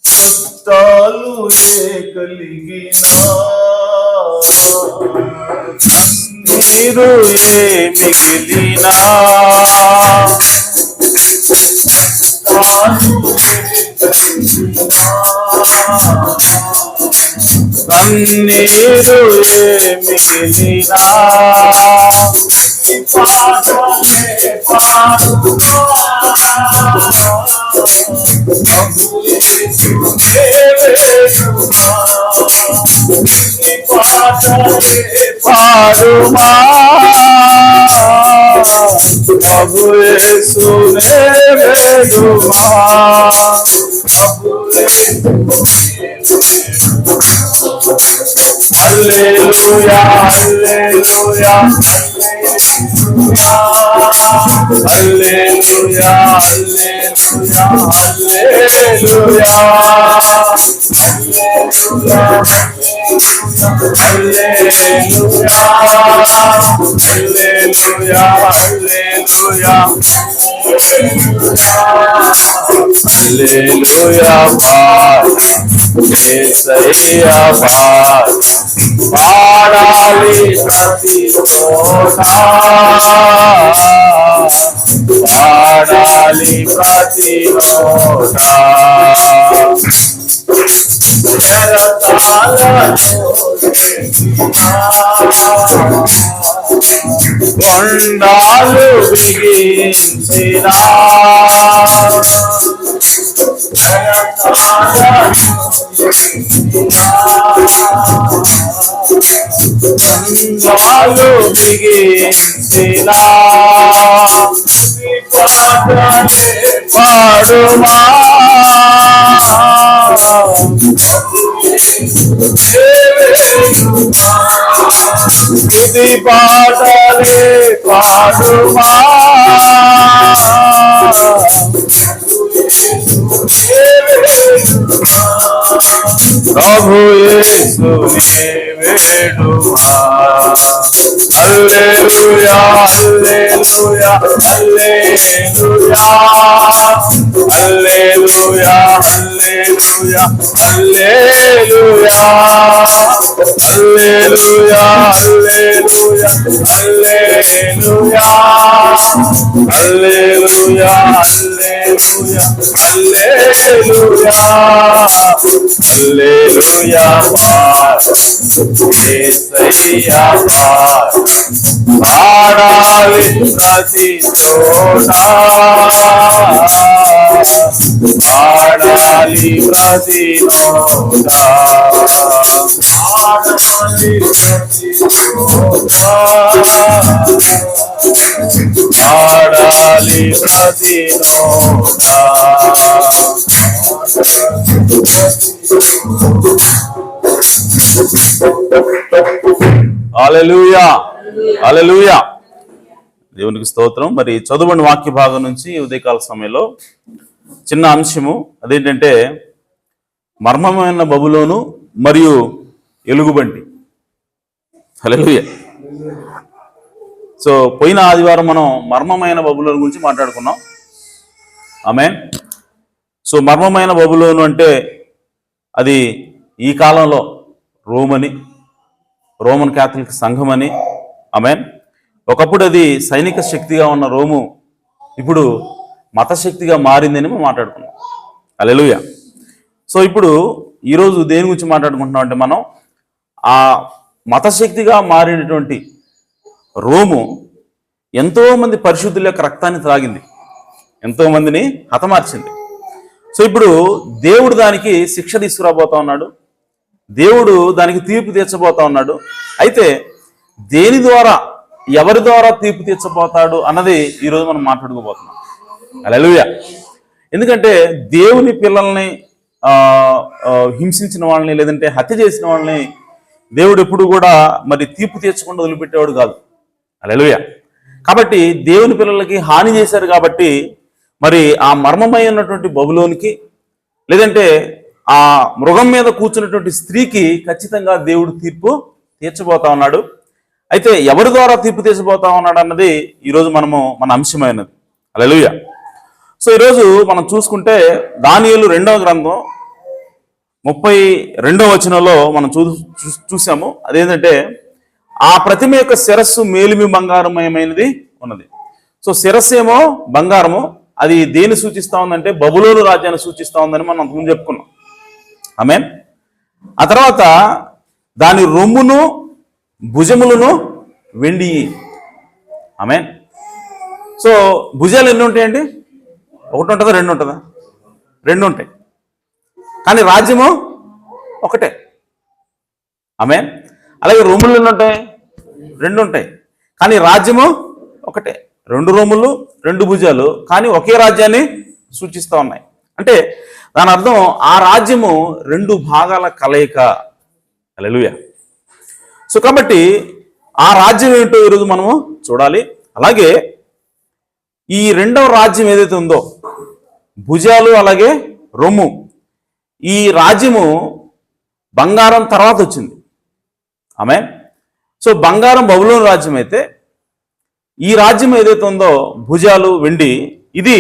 కష్టాలు కలిగినా కన్నీరు మిగిలినా కన్నీరు మిగిలినా పాడుమా ప్రభు యేసునే వేడుమా హల్లెలూయా హల్లెలూయా హల్లెలూయా హల్లెలూయా హల్లెలూయా హల్లెలూయా హల్లెలూయా హల్లెలూయా హల్లెలూయా యేసయ్యా పాడాలి ప్రతి చోట పాడాలి ప్రతి నోట కొండాలు బిగించినా కొండాలు బిగించినా పాడుమా స్తుతి పాటలే పాడుమా ప్రభు యేసునే వేడుమా హల్లెలూయా హల్లెలూయా హల్లెలూయా హల్లెలూయా హల్లెలూయా హల్లెలూయా హల్లెలూయా హల్లెలూయా హల్లెలూయా హల్లెలూయా హల్లెలూయా హల్లెలూయా హల్లెలూయా యేసయ్యా పాడాలి ప్రతి చోట పాడాలి ప్రతి నోట పాడాలి ప్రతి చోట పాడాలి ప్రతి నోట హల్లెలూయా హల్లెలూయా దేవునికి స్తోత్రం. మరి చదువుని వాక్య భాగం నుంచి ఉదయకాల సమయంలో చిన్న అంశము అదేంటంటే మర్మమైన బబులోను మరియు ఎలుగుబంటి. హల్లెలూయా. సో పోయిన ఆదివారం మనం మర్మమైన బబులోను గురించి మాట్లాడుకున్నాం. ఆమేన్. సో మర్మమైన బబులోను అంటే అది ఈ కాలంలో రోమన్ క్యాథలిక్ సంఘం అని. ఆమేన్. ఒకప్పుడు అది సైనిక శక్తిగా ఉన్న రోము ఇప్పుడు మత శక్తిగా మారిందని మనం మాట్లాడుకున్నాం. హల్లెలూయా. సో ఇప్పుడు ఈరోజు దేని గురించి మాట్లాడుకుంటున్నాం అంటే మనం ఆ మత శక్తిగా మారినటువంటి రోము ఎంతోమంది పరిశుద్ధుల యొక్క రక్తాన్ని త్రాగింది, ఎంతోమందిని హతమార్చింది. సో ఇప్పుడు దేవుడు దానికి శిక్ష తీసుకురాబోతా ఉన్నాడు, దేవుడు దానికి తీర్పు తీర్చబోతా ఉన్నాడు. అయితే దేని ద్వారా ఎవరి ద్వారా తీర్పు తీర్చబోతాడు అన్నది ఈరోజు మనం మాట్లాడుకోబోతున్నాం. హల్లెలూయా. ఎందుకంటే దేవుని పిల్లల్ని హింసించిన వాళ్ళని లేదంటే హత్య చేసిన వాళ్ళని దేవుడు ఎప్పుడు కూడా మరి తీర్పు తీర్చకుండా వదిలిపెట్టేవాడు కాదు. హల్లెలూయా. కాబట్టి దేవుని పిల్లలకి హాని చేశారు కాబట్టి మరి ఆ మర్మమైనటువంటి బబులోనికి లేదంటే ఆ మృగం మీద కూర్చున్నటువంటి స్త్రీకి ఖచ్చితంగా దేవుడు తీర్పు తీర్చబోతా ఉన్నాడు. అయితే ఎవరి ద్వారా తీర్పు తీర్చబోతా ఉన్నాడు అన్నది ఈరోజు మన అంశమైనది. హల్లెలూయా. సో ఈరోజు మనం చూసుకుంటే దానియేలు 2వ గ్రంథం 32వ వచనంలో మనం చూసాము. అదేంటంటే ఆ ప్రతిమ యొక్క శిరస్సు మేలిమి బంగారమయమైనది ఉన్నది. సో శిరస్సు ఏమో బంగారము, అది దేన్ని సూచిస్తా ఉందంటే బబులోను రాజ్యాన్ని సూచిస్తా ఉందని మనం అంతకుముందు చెప్పుకున్నాం. ఆమేన్. ఆ తర్వాత దాని రొమ్మును భుజములను వెండి. ఆమేన్. సో భుజాలు ఎన్ని ఉంటాయండి? ఒకటి ఉంటుందా, రెండు ఉంటుందా? రెండు ఉంటాయి. కానీ రాజ్యము ఒకటే. ఆమేన్. అలాగే రొమ్ములు ఎన్ని ఉంటాయి? రెండు ఉంటాయి. కానీ రాజ్యము ఒకటే. రెండు రొమ్ములు, రెండు భుజాలు, కానీ ఒకే రాజ్యాన్ని సూచిస్తూ ఉన్నాయి. అంటే దాని అర్థం ఆ రాజ్యము రెండు భాగాల కలయిక. హల్లెలూయా. సో కాబట్టి ఆ రాజ్యం ఏంటో ఈరోజు మనము చూడాలి. అలాగే ఈ రెండవ రాజ్యం ఏదైతే ఉందో, భుజాలు అలాగే రొమ్ము, ఈ రాజ్యము బంగారం తర్వాత వచ్చింది. ఆమేన్. సో బంగారం బబులోను రాజ్యం అయితే, ఈ రాజ్యం ఏదైతే ఉందో భుజాలు వెండి, ఇది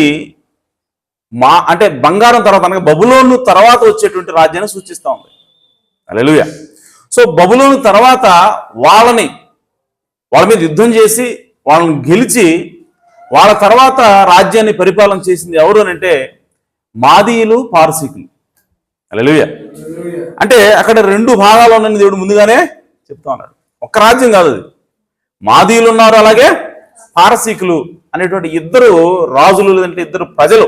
అంటే బంగారం తర్వాత అనగా బబులోను తర్వాత వచ్చేటువంటి రాజ్యాన్ని సూచిస్తూ ఉంది. హల్లెలూయా. సో బబులోను తర్వాత వాళ్ళ మీద యుద్ధం చేసి వాళ్ళని గెలిచి వాళ్ళ తర్వాత రాజ్యాన్ని పరిపాలన చేసింది ఎవరు అని అంటే మాదీయులు, పారసీకులు. హల్లెలూయా. అంటే అక్కడ రెండు భాగాలు ఉన్నాయని దేవుడు ముందుగానే చెప్తా ఉన్నాడు. ఒక్క రాజ్యం కాదు అది. మాదీయులు ఉన్నారు, అలాగే పారసీకులు అనేటువంటి ఇద్దరు రాజులు, లేదంటే ఇద్దరు ప్రజలు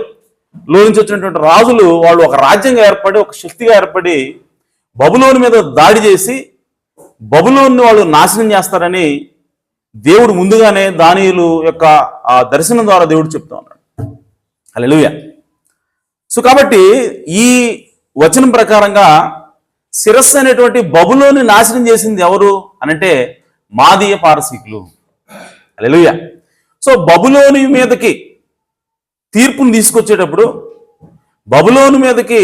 లో నుంచి వచ్చినటువంటి రాజులు, వాళ్ళు ఒక రాజ్యంగా ఏర్పడి, ఒక శక్తిగా ఏర్పడి బబులోను మీద దాడి చేసి బబులోన్ని వాళ్ళు నాశనం చేస్తారని దేవుడు ముందుగానే దానియేలు యొక్క ఆ దర్శనం ద్వారా దేవుడు చెప్తా ఉన్నాడు. హల్లెలూయా. సో కాబట్టి ఈ వచనం ప్రకారంగా శిరస్సు అనేటువంటి బబులోని నాశనం చేసింది ఎవరు అనంటే మాదీయ పారసీకులు. హల్లెలూయా. సో బబులోని మీదకి తీర్పును తీసుకొచ్చేటప్పుడు, బబులోను మీదకి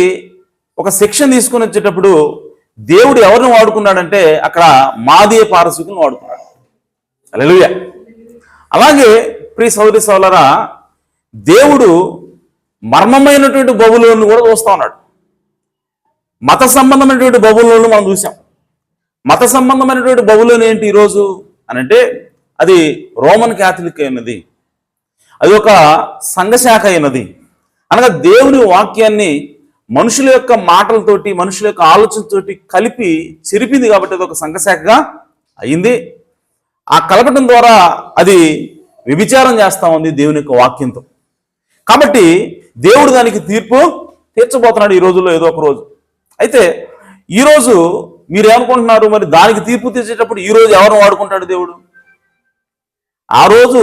ఒక శిక్షణ తీసుకొని వచ్చేటప్పుడు దేవుడు ఎవరిని వాడుకున్నాడంటే అక్కడ మాదీయ పారసీకులను వాడుకున్నాడు. హల్లెలూయా. అలాగే ప్రియ సహోదరి సహోదరులారా, దేవుడు మర్మమైనటువంటి బబులోను కూడా చూస్తా ఉన్నాడు. మత సంబంధమైనటువంటి బబులోను మనం చూసాం. మత సంబంధమైనటువంటి బబులోను ఏంటి ఈరోజు అనంటే అది రోమన్ క్యాథలిక్ అయినది, అది ఒక సంఘశాఖ అయినది. అనగా దేవుని వాక్యాన్ని మనుషుల యొక్క మాటలతోటి, మనుషుల యొక్క ఆలోచనతోటి కలిపి చెరిపింది కాబట్టి అది ఒక సంఘశాఖగా అయింది. ఆ కలపటం ద్వారా అది వ్యభిచారం చేస్తా ఉంది దేవుని యొక్క వాక్యంతో. కాబట్టి దేవుడు దానికి తీర్పు తీర్చబోతున్నాడు ఈ రోజుల్లో ఏదో ఒక రోజు. అయితే ఈరోజు మీరు ఏమనుకుంటున్నారు, మరి దానికి తీర్పు తీర్చేటప్పుడు ఈ రోజు ఎవరిని వాడుకుంటాడు దేవుడు? ఆ రోజు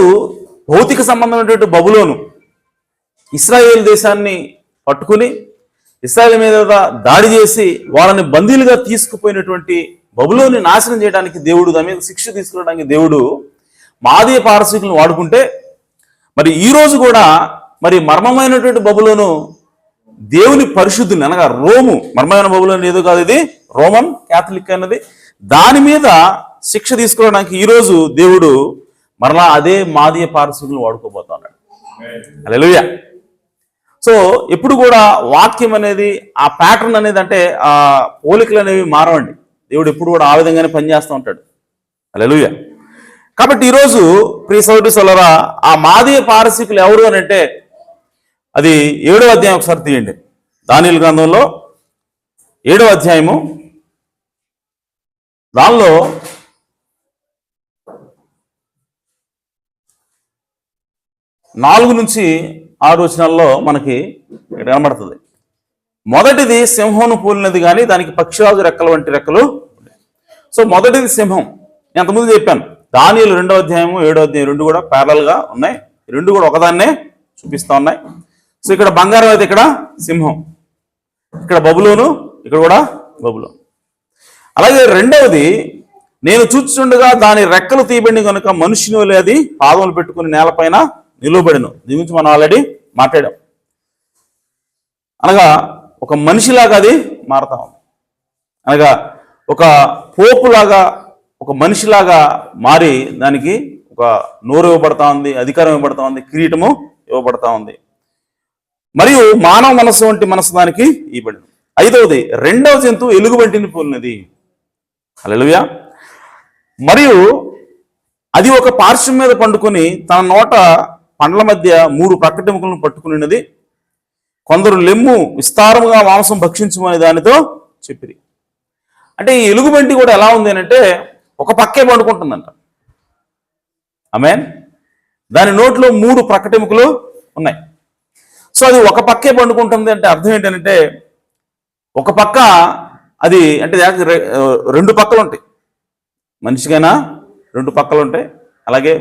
భౌతిక సంబంధమైనటువంటి బబులోను ఇశ్రాయేల్ దేశాన్ని పట్టుకుని ఇశ్రాయేల్ మీద దాడి చేసి వాళ్ళని బందీలుగా తీసుకుపోయినటువంటి బబులోని నాశనం చేయడానికి దేవుడు, దాని మీద శిక్ష తీసుకురావడానికి దేవుడు మాదీయ పారసీకులను వాడుకుంటే, మరి ఈ రోజు కూడా మరి మర్మమైనటువంటి బబులోను దేవుని పరిశుద్ధుని అనగా రోము, మర్మమైన బబులోను ఏదో కాదు, ఇది రోమన్ క్యాథలిక్ అన్నది, దాని మీద శిక్ష తీసుకోవడానికి ఈరోజు దేవుడు మరలా అదే మాదీయ పారసీకులను వాడుకోబోతున్నాడు. హల్లెలూయా. సో ఎప్పుడు కూడా వాక్యం అనేది, ఆ ప్యాటర్న్ అనేది, అంటే ఆ పోలికలు అనేవి మారవండి. దేవుడు ఎప్పుడు కూడా ఆ విధంగానే పనిచేస్తూ ఉంటాడు. హల్లెలూయా. కాబట్టి ఈరోజు ప్రియ సహోదరి సోదరులారా, ఆ మాదీయ పారసీకులు ఎవరు అని అంటే అది 7వ అధ్యాయం ఒకసారి తీయండి. దానియేలు గ్రంథంలో 7వ అధ్యాయము, దానిలో 4 నుంచి 6 వచనాల్లో మనకి ఇక్కడ కనబడుతుంది. మొదటిది సింహంను పోలినది, కానీ దానికి పక్షిరాజు రెక్కల వంటి రెక్కలు. సో మొదటిది సింహం. నేను అంతకుముందు చెప్పాను, దానియేలు 2వ అధ్యాయము 7వ అధ్యాయం రెండు కూడా ప్యారలల్ గా ఉన్నాయి. రెండు కూడా ఒకదాన్నే చూపిస్తా ఉన్నాయి. సో ఇక్కడ బంగారం అయితే ఇక్కడ సింహం, ఇక్కడ బబులోను, ఇక్కడ కూడా బబులోను. అలాగే రెండవది, నేను చూచుచుండగా దాని రెక్కలు తీయబడి కనుక మనుషుని వలె అది పాదములు పెట్టుకుని నేలపైన నిలువబడిను. దీని గురించి మనం ఆల్రెడీ మాట్లాడాం. అనగా ఒక మనిషిలాగా అది మారుతా ఉంది. అనగా ఒక పోపులాగా, ఒక మనిషిలాగా మారి దానికి ఒక నోరు ఇవ్వబడతా ఉంది, అధికారం ఇవ్వబడతా ఉంది, కిరీటము ఇవ్వబడతా ఉంది. మరియు మానవ మనస్సు వంటి మనస్సు దానికి ఇవ్వబడింది. ఐదవది, రెండవ జంతువు ఎలుగుబంటిని పోలినది. హల్లెలూయా. మరియు అది ఒక పార్శ్వం మీద పండుకొని తన నోట పండ్ల మధ్య 3 ప్రక్కటెముకలను పట్టుకునిన్నది. కొందరు లెమ్ము విస్తారముగా మాంసం భక్షించమని దానితో చెప్పిరి. అంటే ఈ ఎలుగుబంటి కూడా ఎలా ఉంది అంటే ఒక పక్కే పండుకుంటుందంట. ఆమేన్. దాని నోట్లో 3 ప్రక్కటెముకలు ఉన్నాయి. సో అది ఒక పక్కే పండుకుంటుంది అంటే అర్థం ఏంటంటే ఒక పక్క అది అంటే 2 పక్కలు ఉంటాయి. మనిషికైనా 2 పక్కలు ఉంటాయి, అలాగే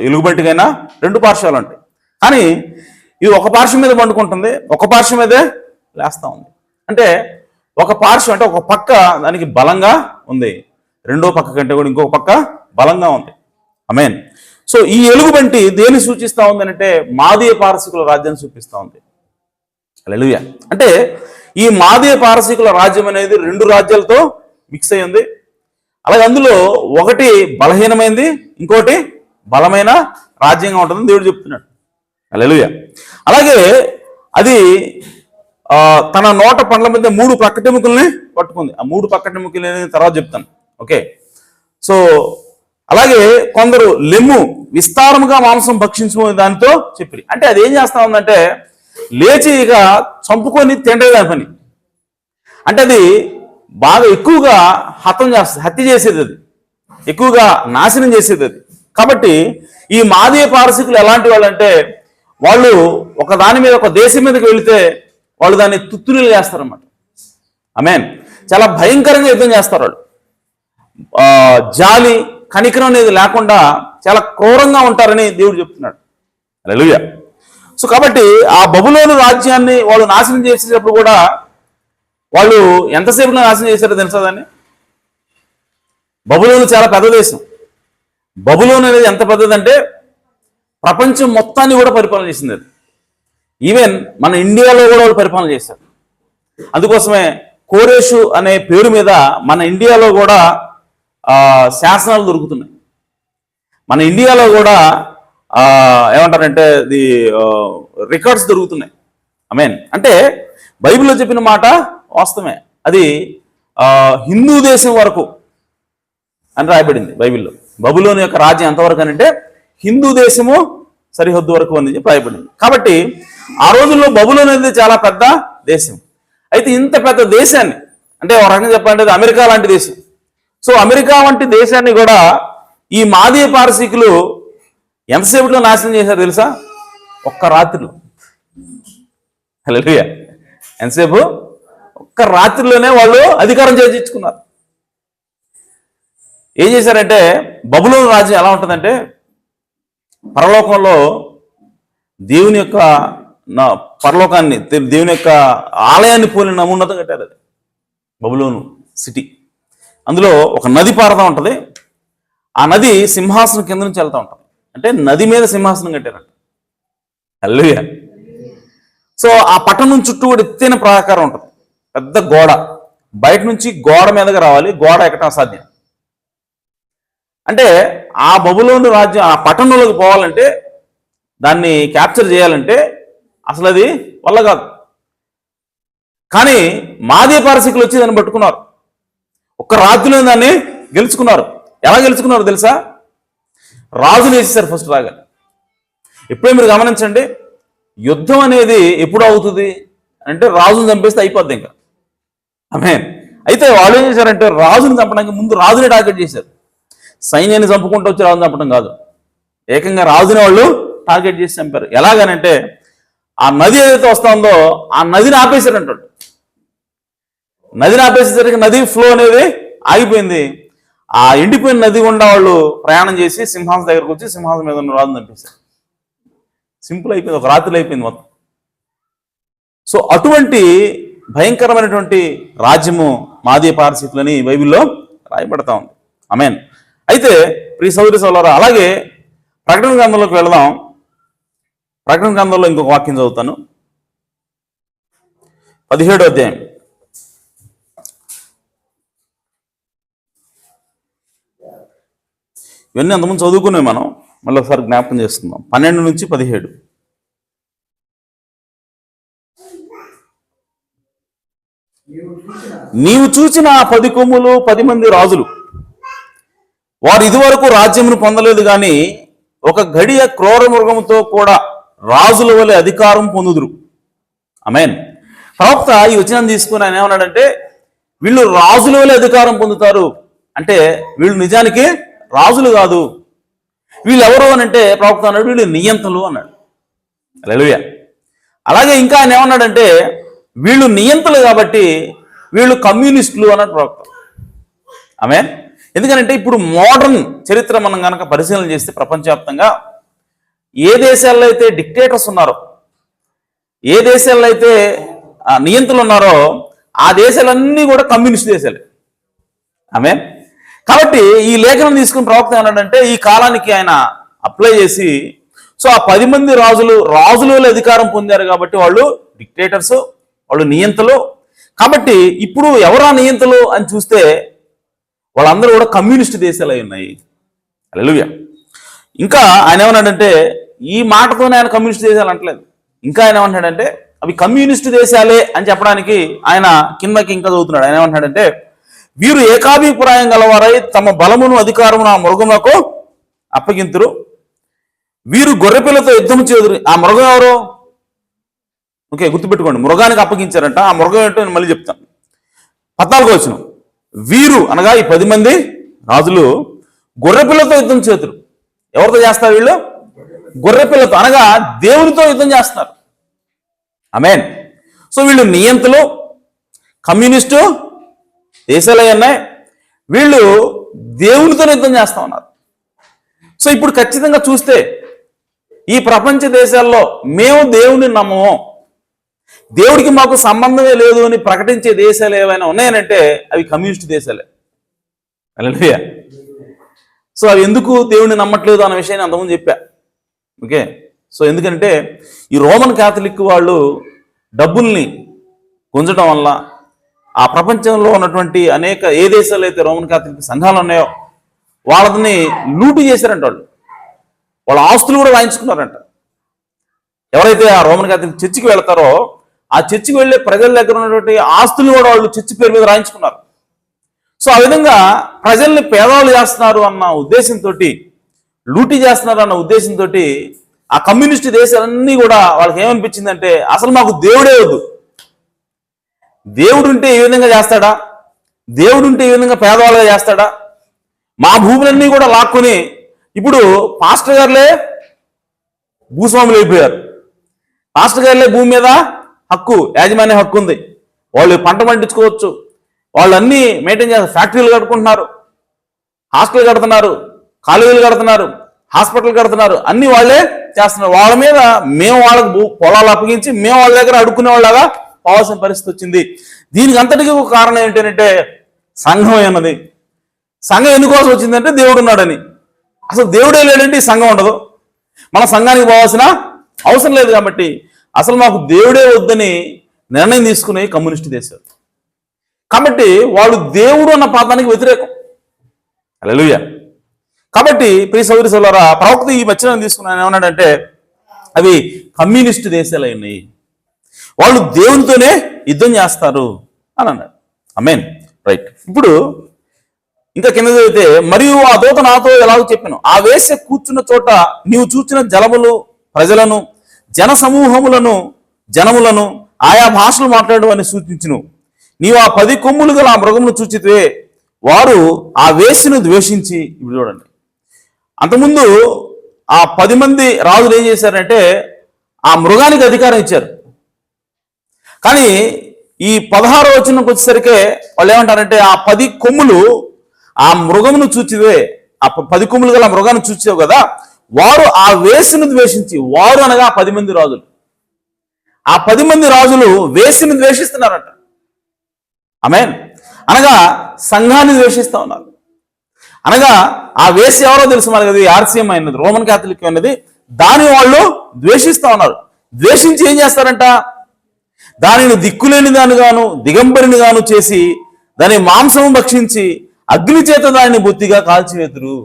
ఎలుగుబంటికైనా 2 పార్శ్వాలు ఉంటాయి. కానీ ఇది ఒక పార్శ్వం మీద పండుకుంటుంది, ఒక పార్శ్వం మీదే లేస్తూ ఉంది. అంటే ఒక పార్శ్వం అంటే ఒక పక్క దానికి బలంగా ఉంది, రెండో పక్క కంటే కూడా ఇంకొక పక్క బలంగా ఉంది. ఆమేన్. సో ఈ ఎలుగుబంటి దేన్ని సూచిస్తూ ఉంది అంటే మాదీయ పారసీకుల రాజ్యాన్ని చూపిస్తూ ఉంది. హల్లెలూయా. అంటే ఈ మాదీయ పారసీకుల రాజ్యం అనేది 2 రాజ్యాలతో మిక్స్ అయి ఉంది. అలాగే అందులో ఒకటి బలహీనమైంది, ఇంకోటి బలమైన రాజ్యంగా ఉంటుందని దేవుడు చెప్తున్నాడు. హల్లెలూయా. అలాగే అది తన నోట పండ్ల మధ్య 3 ప్రక్కటెముకల్ని పట్టుకుంది. ఆ 3 ప్రక్కటెముకలు తర్వాత చెప్తాను. ఓకే. సో అలాగే కొందరు లెమ్ము విస్తారముగా మాంసం భక్షించమని దానితో చెప్పి, అంటే అది ఏం చేస్తా ఉందంటే లేచి ఇక చంపుకొని తింటది దాని పని. అంటే అది బాగా ఎక్కువగా హత్య చేసేది, అది ఎక్కువగా నాశనం చేసేది అది. కాబట్టి ఈ మాదీయ పారసీకులు ఎలాంటి వాళ్ళు అంటే వాళ్ళు ఒక దాని మీద ఒక దేశం మీదకి వెళితే వాళ్ళు దాన్ని తుత్తునీలు చేస్తారన్నమాట. ఆమేన్. చాలా భయంకరంగా యుద్ధం చేస్తారు వాళ్ళు. జాలి కనికరం అనేది లేకుండా చాలా క్రూరంగా ఉంటారని దేవుడు చెప్తున్నాడు. హల్లెలూయా. సో కాబట్టి ఆ బబులోను రాజ్యాన్ని వాళ్ళు నాశనం చేసేటప్పుడు కూడా వాళ్ళు ఎంతసేపులో నాశనం చేశారో తెలుసా దాన్ని? బబులోను చాలా పెద్ద దేశం. బబులోను అనేది ఎంత పెద్దదంటే ప్రపంచం మొత్తాన్ని కూడా పరిపాలన చేసింది అది. ఈవెన్ మన ఇండియాలో కూడా వాళ్ళు పరిపాలన చేశారు. అందుకోసమే కోరేషు అనే పేరు మీద మన ఇండియాలో కూడా శాసనాలు దొరుకుతున్నాయి. మన ఇండియాలో కూడా ఏమంటారంటే ది రికార్డ్స్ దొరుకుతున్నాయి. ఆమేన్. అంటే బైబిల్లో చెప్పిన మాట వాస్తవమే. అది హిందూ దేశం వరకు అని రాయబడింది బైబిల్లో. బబులోను యొక్క రాజ్యం ఎంతవరకు అని అంటే హిందూ దేశము సరిహద్దు వరకు అని చెప్పి రాయబడింది. కాబట్టి ఆ రోజుల్లో బబులోను అనేది చాలా పెద్ద దేశం. అయితే ఇంత పెద్ద దేశాన్ని అంటే ఒక రకంగా చెప్పాలంటే అమెరికా లాంటి దేశం. సో అమెరికా వంటి దేశాన్ని కూడా ఈ మాదీయ పారసీకులు ఎంతసేపులో నాశనం చేశారు తెలుసా? ఒక్క రాత్రిలో. హల్లెలూయా. ఎంతసేపు? ఒక్క రాత్రిలోనే వాళ్ళు అధికారం చేయించుకున్నారు. ఏం చేశారంటే బబులోను రాజ్యం ఎలా ఉంటుందంటే పరలోకంలో దేవుని యొక్క పరలోకాన్ని, దేవుని యొక్క ఆలయాన్ని పోలిన నమూనతో కట్టారు అది బబులోను సిటీ. అందులో ఒక నది పారుతూ ఉంటుంది. ఆ నది సింహాసనం కింద నుంచి వెళ్తూ ఉంటుంది. అంటే నది మీద సింహాసనం కట్టారంట. హల్లెలూయా. సో ఆ పట్టణం చుట్టూ కూడా ఎత్తైన ప్రాకారం ఉంటుంది, పెద్ద గోడ. బయట నుంచి గోడ మీదగా రావాలి, గోడ ఎక్కడం అసాధ్యం. అంటే ఆ బబులోను రాజ్యం ఆ పట్టణంలోకి పోవాలంటే, దాన్ని క్యాప్చర్ చేయాలంటే అసలు అది వల్ల కాదు. కానీ మాదీయ పారసీకులు వచ్చి దాన్ని పట్టుకున్నారు. ఒక్క రాత్రిలో దాన్ని గెలుచుకున్నారు. ఎలా గెలుచుకున్నారు తెలుసా? రాజులు వేసేసారు ఫస్ట్ రాగా. ఎప్పుడే మీరు గమనించండి, యుద్ధం అనేది ఎప్పుడు అవుతుంది అంటే రాజుని చంపేస్తే అయిపోద్ది ఇంకా. ఆమేన్. అయితే వాళ్ళు ఏం చేశారంటే రాజుని చంపడానికి ముందు రాజుని టార్గెట్ చేశారు. సైన్యాన్ని చంపుకుంటూ వచ్చి రాజుని చంపడం కాదు, ఏకంగా రాజుని వాళ్ళు టార్గెట్ చేసి చంపారు. ఎలాగనంటే ఆ నది ఏదైతే వస్తుందో ఆ నదిని ఆపేశారంటాడు. నదిని ఆపేసేసరికి నది ఫ్లో అనేది ఆగిపోయింది. ఆ ఎండిపోయిన నది గుండా వాళ్ళు ప్రయాణం చేసి సింహాసనం దగ్గరకు వచ్చి సింహాసనం మీద ఉన్న రాజుని చంపేశారు. సింపుల్ అయిపోయింది, ఒక రాత్రిలో అయిపోయింది మొత్తం. సో అటువంటి భయంకరమైనటువంటి రాజ్యము మాదీయ పారసీకులని బైబిల్లో రాయబడతా ఉంది. ఆమేన్. అయితే ప్రియ సోదరి సోదరులారా, అలాగే ప్రకటన గ్రంథంలోకి వెళదాం. ప్రకటన గ్రంథంలో ఇంకొక వాక్యం చదువుతాను. 17వ అధ్యాయం. ఇవన్నీ అంతకుముందు చదువుకునే మనం మళ్ళీ ఒకసారి జ్ఞాపకం చేస్తున్నాం. 12 నుంచి 17. నీవు చూచిన ఆ 10 కొమ్ములు 10 మంది రాజులు, వారు ఇదివరకు రాజ్యమును పొందలేదు గాని ఒక గడియ క్రూర మృగముతో కూడా రాజుల వలె అధికారం పొందుదురు. ఆమేన్. ప్రవక్త ఈ వచనం తీసుకుని ఆయన ఏమన్నాడంటే, వీళ్ళు రాజుల వలె అధికారం పొందుతారు అంటే వీళ్ళు నిజానికి రాజులు కాదు. వీళ్ళు ఎవరు అని అంటే ప్రవక్త అన్నాడు, వీళ్ళు నియంతలు అన్నాడు. హల్లెలూయా. అలాగే ఇంకా ఆయన ఏమన్నాడంటే, వీళ్ళు నియంతలు కాబట్టి వీళ్ళు కమ్యూనిస్టులు అన్నాడు ప్రవక్త. ఆమేన్. ఎందుకంటే ఇప్పుడు మోడర్న్ చరిత్ర మనం కనుక పరిశీలన చేస్తే ప్రపంచవ్యాప్తంగా ఏ దేశాల్లో అయితే డిక్టేటర్స్ ఉన్నారో, ఏ దేశాల్లో అయితే నియంత్రణలు ఉన్నారో ఆ దేశాలన్నీ కూడా కమ్యూనిస్ట్ దేశాలే. ఆమేన్. కాబట్టి ఈ లేఖనం తీసుకుని ప్రవక్త ఏమన్నాడంటే, ఈ కాలానికి ఆయన అప్లై చేసి, సో ఆ 10 మంది రాజుల అధికారం పొందారు కాబట్టి వాళ్ళు డిక్టేటర్స్, వాళ్ళు నియంతలు. కాబట్టి ఇప్పుడు ఎవరా నియంతలు అని చూస్తే వాళ్ళందరూ కూడా కమ్యూనిస్ట్ దేశాలు అయి ఉన్నాయి. హల్లెలూయా. ఇంకా ఆయన ఏమన్నాడంటే, ఈ మాటతోనే ఆయన కమ్యూనిస్ట్ దేశాలు అంటలేదు. ఇంకా ఆయన ఏమంటాడంటే అవి కమ్యూనిస్ట్ దేశాలే అని చెప్పడానికి ఆయన కిందకి ఇంకా చదువుతున్నాడు. ఆయన ఏమంటాడంటే, వీరు ఏకాభిప్రాయం గలవారై తమ బలమును అధికారమును ఆ మృగములకు అప్పగింతురు. వీరు గొర్రెపిల్లతో యుద్ధం చేదురు. ఆ మృగం ఎవరు? ఓకే, గుర్తుపెట్టుకోండి, మృగానికి అప్పగించారంట. ఆ మృగం ఏంటో నేను మళ్ళీ చెప్తాను. 14వ వచనం, వీరు అనగా ఈ 10 మంది రాజులు గొర్రెపిల్లతో యుద్ధం చేతురు. ఎవరితో చేస్తారు వీళ్ళు? గొర్రెపిల్లతో అనగా దేవునితో యుద్ధం చేస్తున్నారు. ఆమేన్. సో వీళ్ళు నియంతలు, కమ్యూనిస్టు దేశాలు ఉన్నాయి. వీళ్ళు దేవునితో యుద్ధం చేస్తా ఉన్నారు. సో ఇప్పుడు ఖచ్చితంగా చూస్తే ఈ ప్రపంచ దేశాల్లో మేము దేవుని నమ్మము, దేవుడికి మాకు సంబంధమే లేదు అని ప్రకటించే దేశాలు ఏవైనా ఉన్నాయనంటే అవి కమ్యూనిస్ట్ దేశాలే. హల్లెలూయా. సో అవి ఎందుకు దేవుడిని నమ్మట్లేదు అన్న విషయాన్ని అంతకుముందు చెప్పా. ఓకే. సో ఎందుకంటే ఈ రోమన్ క్యాథలిక్ వాళ్ళు డబ్బుల్ని గుంజడం వల్ల ఆ ప్రపంచంలో ఉన్నటువంటి అనేక ఏ దేశాలు అయితే రోమన్ క్యాథలిక్ సంఘాలు ఉన్నాయో వాళ్ళని లూటు చేశారంట. వాళ్ళ ఆస్తులు కూడా రాయించుకున్నారంట. ఎవరైతే ఆ రోమన్ క్యాథలిక్ చర్చికి వెళ్తారో ఆ చర్చికి వెళ్ళే ప్రజల దగ్గర ఉన్నటువంటి ఆస్తులు కూడా వాళ్ళు చర్చి పేరు మీద రాయించుకున్నారు. సో ఆ విధంగా ప్రజల్ని పేదవాళ్ళు చేస్తున్నారు అన్న ఉద్దేశంతో, లూటీ చేస్తున్నారు అన్న ఉద్దేశంతో ఆ కమ్యూనిస్ట్ దేశాలన్నీ కూడా వాళ్ళకి ఏమనిపించిందంటే, అసలు మాకు దేవుడే వద్దు, దేవుడు ఉంటే ఈ విధంగా చేస్తాడా, దేవుడు ఉంటే ఈ విధంగా పేదవాళ్ళగా చేస్తాడా, మా భూములన్నీ కూడా లాక్కుని ఇప్పుడు పాస్టర్ గారులే భూస్వాములు అయిపోయారు. పాస్టర్ గారులే భూమి మీద హక్కు, యాజమాన్య హక్కు ఉంది. వాళ్ళు పంట పండించుకోవచ్చు, వాళ్ళు అన్నీ మెయింటైన్ చేస్తారు. ఫ్యాక్టరీలు కట్టుకుంటున్నారు, హాస్టల్ కడుతున్నారు, కాలేజీలు కడుతున్నారు, హాస్పిటల్ కడుతున్నారు, అన్ని వాళ్ళే చేస్తున్నారు. వాళ్ళ మీద మేము వాళ్ళకు పొలాలు అప్పగించి మేము వాళ్ళ దగ్గర అడుక్కునే వాళ్ళగా పోవాల్సిన పరిస్థితి వచ్చింది. దీనికి అంతటికీ ఒక కారణం ఏంటంటే సంఘం అన్నది. సంఘం ఎందుకోసం వచ్చిందంటే దేవుడు ఉన్నాడని. అసలు దేవుడే లేడంటే ఈ సంఘం ఉండదు. మన సంఘానికి పోవాల్సిన అవసరం లేదు. కాబట్టి అసలు మాకు దేవుడే వద్దని నిర్ణయం తీసుకునే కమ్యూనిస్ట్ దేశాలు. కాబట్టి వాళ్ళు దేవుడు అన్న పదానికి వ్యతిరేకం. హల్లెలూయా. కాబట్టి ప్రియ సోదరి సోదరులారా, ప్రవక్త ఈ వచనం తీసుకున్నాను ఏమన్నాడంటే అవి కమ్యూనిస్ట్ దేశాలు ఉన్నాయి, వాళ్ళు దేవునితోనే యుద్ధం చేస్తారు అని అన్నాడు. ఆమేన్. రైట్. ఇప్పుడు ఇంకా కింద చదివితే, మరియు ఆ దూత నాతో ఎలాగో చెప్పాను, ఆ వేశ్య కూర్చున్న చోట నీవు చూచిన జలములు ప్రజలను, జన సమూహములను, జనములను, ఆయా భాషలు మాట్లాడమని సూచించును. నీవు ఆ 10 కొమ్ములు గల ఆ మృగమును చూచితే వారు ఆ వేశ్యను ద్వేషించి, ఇప్పుడు చూడండి, అంతకుముందు ఆ 10 మంది రాజులు ఏం చేశారంటే ఆ మృగానికి అధికారం ఇచ్చారు. కానీ ఈ 16వ వచనంకి వచ్చేసరికి వాళ్ళు ఏమంటారంటే ఆ 10 కొమ్ములు ఆ మృగమును చూచివే, ఆ 10 కొమ్ములు గల మృగాన్ని చూచావు కదా, వారు ఆ వేశ్యను ద్వేషించి, వారు అనగా 10 మంది రాజులు, ఆ 10 మంది రాజులు వేశ్యను ద్వేషిస్తున్నారట. ఆమేన్. అనగా సంఘాన్ని ద్వేషిస్తా ఉన్నారు. అనగా ఆ వేశ్య ఎవరో తెలుసు మనకి, ఆర్సీఎం అయినది, రోమన్ క్యాథలిక్ అయినది, దాని వాళ్ళు ద్వేషిస్తా ఉన్నారు. ద్వేషించి ఏం చేస్తారంట, దానిని దిక్కులేని దానిగాను దిగంబరిని గాను చేసి దాని మాంసము భక్షించి అగ్ని చేత దానిని బొత్తిగా కాల్చివేతురు.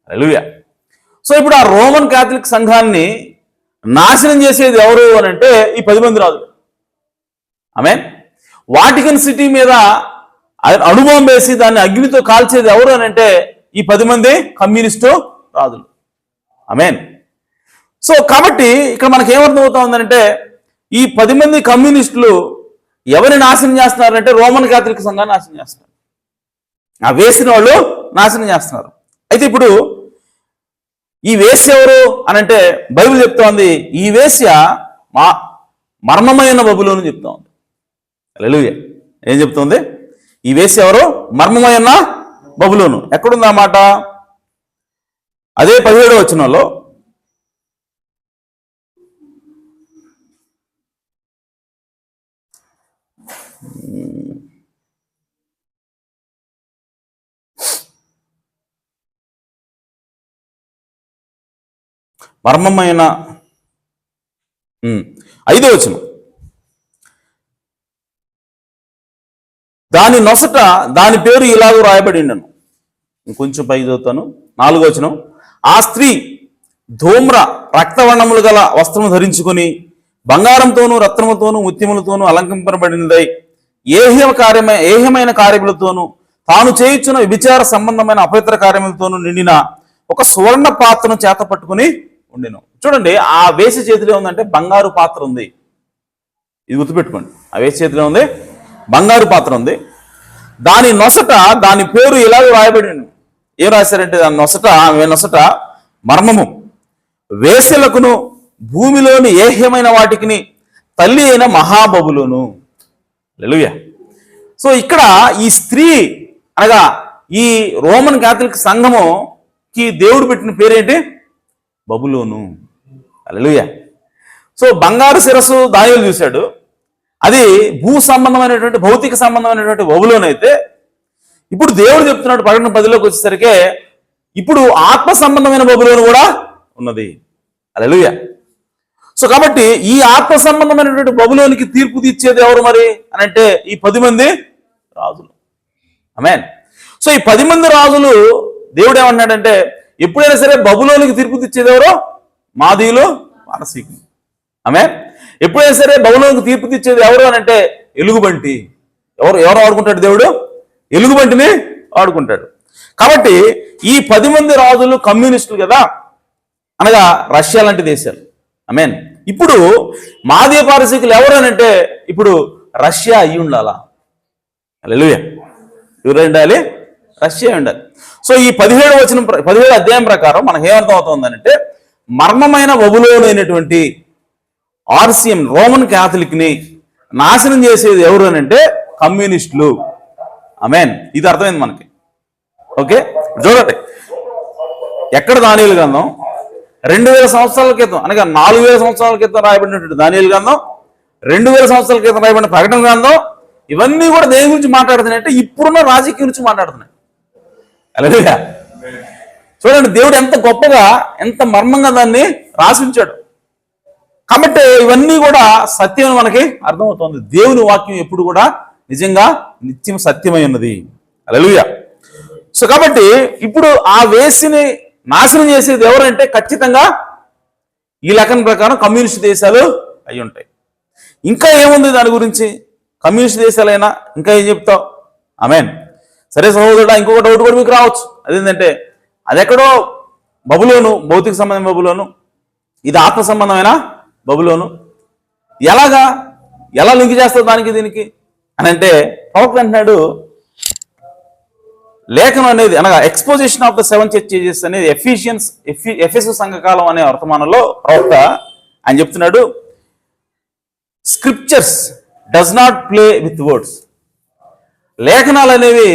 హల్లెలూయా. సో ఇప్పుడు ఆ రోమన్ క్యాథలిక్ సంఘాన్ని నాశనం చేసేది ఎవరు అని అంటే ఈ 10 మంది రాజులు. ఆమేన్. వాటికన్ సిటీ మీద అణుబాంబు వేసి దాన్ని అగ్నితో కాల్చేది ఎవరు అని అంటే ఈ 10 మంది కమ్యూనిస్టు రాజులు. ఆమేన్. సో కాబట్టి ఇక్కడ మనకి ఏమర్థం అవుతా ఉందంటే ఈ 10 మంది కమ్యూనిస్టులు ఎవరిని నాశనం చేస్తున్నారంటే రోమన్ క్యాథలిక్ సంఘాన్ని నాశనం చేస్తున్నారు. ఆ వేసిన వాళ్ళు నాశనం చేస్తున్నారు. అయితే ఇప్పుడు ఈ వేశ్య ఎవరు అనంటే బైబిల్ చెప్తా ఉంది ఈ వేశ్య మర్మమైన బబులోను చెప్తా ఉంది. హల్లెలూయా. ఏం చెప్తుంది? ఈ వేశ్య ఎవరు? మర్మమైన బబులోను. ఎక్కడుంది ఆ మాట? అదే 17వ వచనంలో మర్మమైన 5వ వచనం, దాని నొసట దాని పేరు ఇలాగ రాయబడి ఉండను. ఇంకొంచెం పైకి చదువుతాను. 4వ వచనం, ఆ స్త్రీ ధూమ్ర రక్తవర్ణములు గల వస్త్రము ధరించుకొని బంగారంతోనూ రత్నముతోనూ ముత్యములతోనూ అలంకరింపబడినదై ఏహ్యమైన కార్యములతోనూ తాను చేయుచున్న విభిచార సంబంధమైన అపవిత్ర కార్యములతోనూ నిండిన ఒక సువర్ణ పాత్రను చేత పట్టుకుని ఉండెను. చూడండి, ఆ వేసి చేతిలో ఉందంటే బంగారు పాత్ర ఉంది. ఇది గుర్తుపెట్టుకోండి. ఆ వేసి చేతిలో ఉంది బంగారు పాత్ర ఉంది. దాని నొసట దాని పేరు ఇలాగ రాయబడి. ఏం రాశారంటే దాని నొసట మర్మము, వేశ్యలకును భూమిలోని ఏహ్యమైన వాటికి తల్లి అయిన మహాబబులోను. హల్లెలూయా. సో ఇక్కడ ఈ స్త్రీ అనగా ఈ రోమన్ క్యాథలిక్ సంఘముకి దేవుడు పెట్టిన పేరేంటి? బబులోను. హల్లెలూయా. సో బంగారు శిరస్సు దానియేలు చూశాడు. అది భూ సంబంధమైనటువంటి భౌతిక సంబంధమైనటువంటి బబులోను అయితే ఇప్పుడు దేవుడు చెప్తున్నాడు 11:10లోకి వచ్చేసరికి ఇప్పుడు ఆత్మ సంబంధమైన బబులోను కూడా ఉన్నది. హల్లెలూయా. సో కాబట్టి ఈ ఆత్మ సంబంధమైనటువంటి బబులోనికి తీర్పు తీర్చేది ఎవరు మరి అని అంటే ఈ 10 మంది రాజులు. ఆమేన్. సో ఈ 10 మంది రాజులు దేవుడు ఏమన్నాడంటే ఎప్పుడైనా సరే బబులోనికి తీర్పు తీర్చేది ఎవరో? మాదీయులు, పారసీకులు. ఆమేన్. ఎప్పుడైనా సరే బబులోనికి తీర్పు తీర్చేది ఎవరు అని అంటే ఎలుగుబంటి. ఎవరు ఆడుకుంటాడు? దేవుడు ఎలుగుబంటిని ఆడుకుంటాడు. కాబట్టి ఈ 10 మంది రాజులు కమ్యూనిస్టులు కదా, అనగా రష్యా లాంటి దేశాలు. ఆమేన్. ఇప్పుడు మాదీయ పారసీకులు ఎవరు అని అంటే ఇప్పుడు రష్యా అయి ఉండాలా? హల్లెలూయా. ఎవరు ఉండాలి? రష్యా ఉండాలి. సో ఈ 17వ అధ్యాయం ప్రకారం మనకు ఏమర్థం అవుతుందంటే మర్మమైన బబులోను అయినటువంటి ఆర్సిఎం రోమన్ క్యాథలిక్ ని నాశనం చేసేది ఎవరు అని అంటే కమ్యూనిస్టులు. ఆమేన్. ఇది అర్థమైంది మనకి. ఓకే, చూడండి, ఎక్కడ దానియేలు గ్రంథం 2000 సంవత్సరాల క్రితం అనగా 4000 సంవత్సరాల క్రితం రాయబడినటువంటి దానియేలు గ్రంథం, 2000 సంవత్సరాల క్రితం రాయబడిన ప్రకటన గ్రంథం, ఇవన్నీ కూడా దేని గురించి మాట్లాడుతున్నాయంటే ఇప్పుడున్న రాజకీయం గురించి మాట్లాడుతున్నాయి. హల్లెలూయా. చూడండి, దేవుడు ఎంత గొప్పగా ఎంత మర్మంగా దాన్ని రాసి ఉంచాడు. కాబట్టి ఇవన్నీ కూడా సత్యం మనకి అర్థమవుతుంది. దేవుని వాక్యం ఎప్పుడు కూడా నిజంగా నిత్యం సత్యమై ఉన్నది. హల్లెలూయా. సో కాబట్టి ఇప్పుడు ఆ వేసిని నాశనం చేసేది ఎవరంటే ఖచ్చితంగా ఈ లెక్కన ప్రకారం కమ్యూనిస్ట్ దేశాలు అయి ఉంటాయి. ఇంకా ఏముంది దాని గురించి? కమ్యూనిస్ట్ దేశాలైనా ఇంకా ఏం చెప్తావు? ఆమేన్. సరే సహోదరుడా, ఇంకొక డౌట్ కూడా మీకు రావచ్చు. అదేంటంటే అది ఎక్కడో బబులోను, భౌతిక సంబంధం బబులోను, ఇది ఆత్మ సంబంధమైన బబులోను. ఎలా లింక్ చేస్తావు దానికి దీనికి అని అంటే ప్రవక్త అంటున్నాడు, లేఖనం అనేది అనగా ఎక్స్పోజిషన్ ఆఫ్ ద 7 చర్చెస్ అనేది ఎఫెసు సంఘకాలం అనే వర్తమానంలో ప్రవక్త ఆయన చెప్తున్నాడు, scriptures does not play with words. లేఖనాలు అనేవి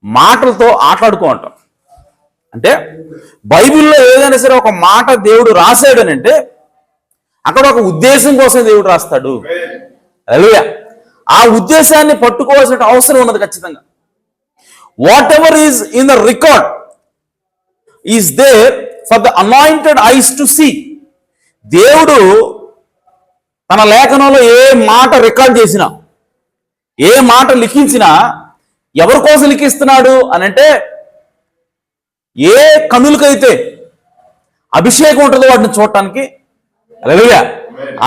మాటలతో ఆటలాడుకో అంటాం. అంటే బైబిల్లో ఏదైనా సరే ఒక మాట దేవుడు రాశాడు అని అంటే అక్కడ ఒక ఉద్దేశం కోసం దేవుడు రాస్తాడు. హల్లెలూయా. ఆ ఉద్దేశాన్ని పట్టుకోవాల్సిన అవసరం ఉన్నది ఖచ్చితంగా. Whatever is in the record is there for the anointed eyes to see. దేవుడు తన లేఖనంలో ఏ మాట రికార్డ్ చేసినా, ఏ మాట లిఖించినా ఎవరి కోసం లిఖిస్తున్నాడు అని అంటే ఏ కనులకైతే అభిషేకం ఉంటుందో వాటిని చూడటానికి, హల్లెలూయా,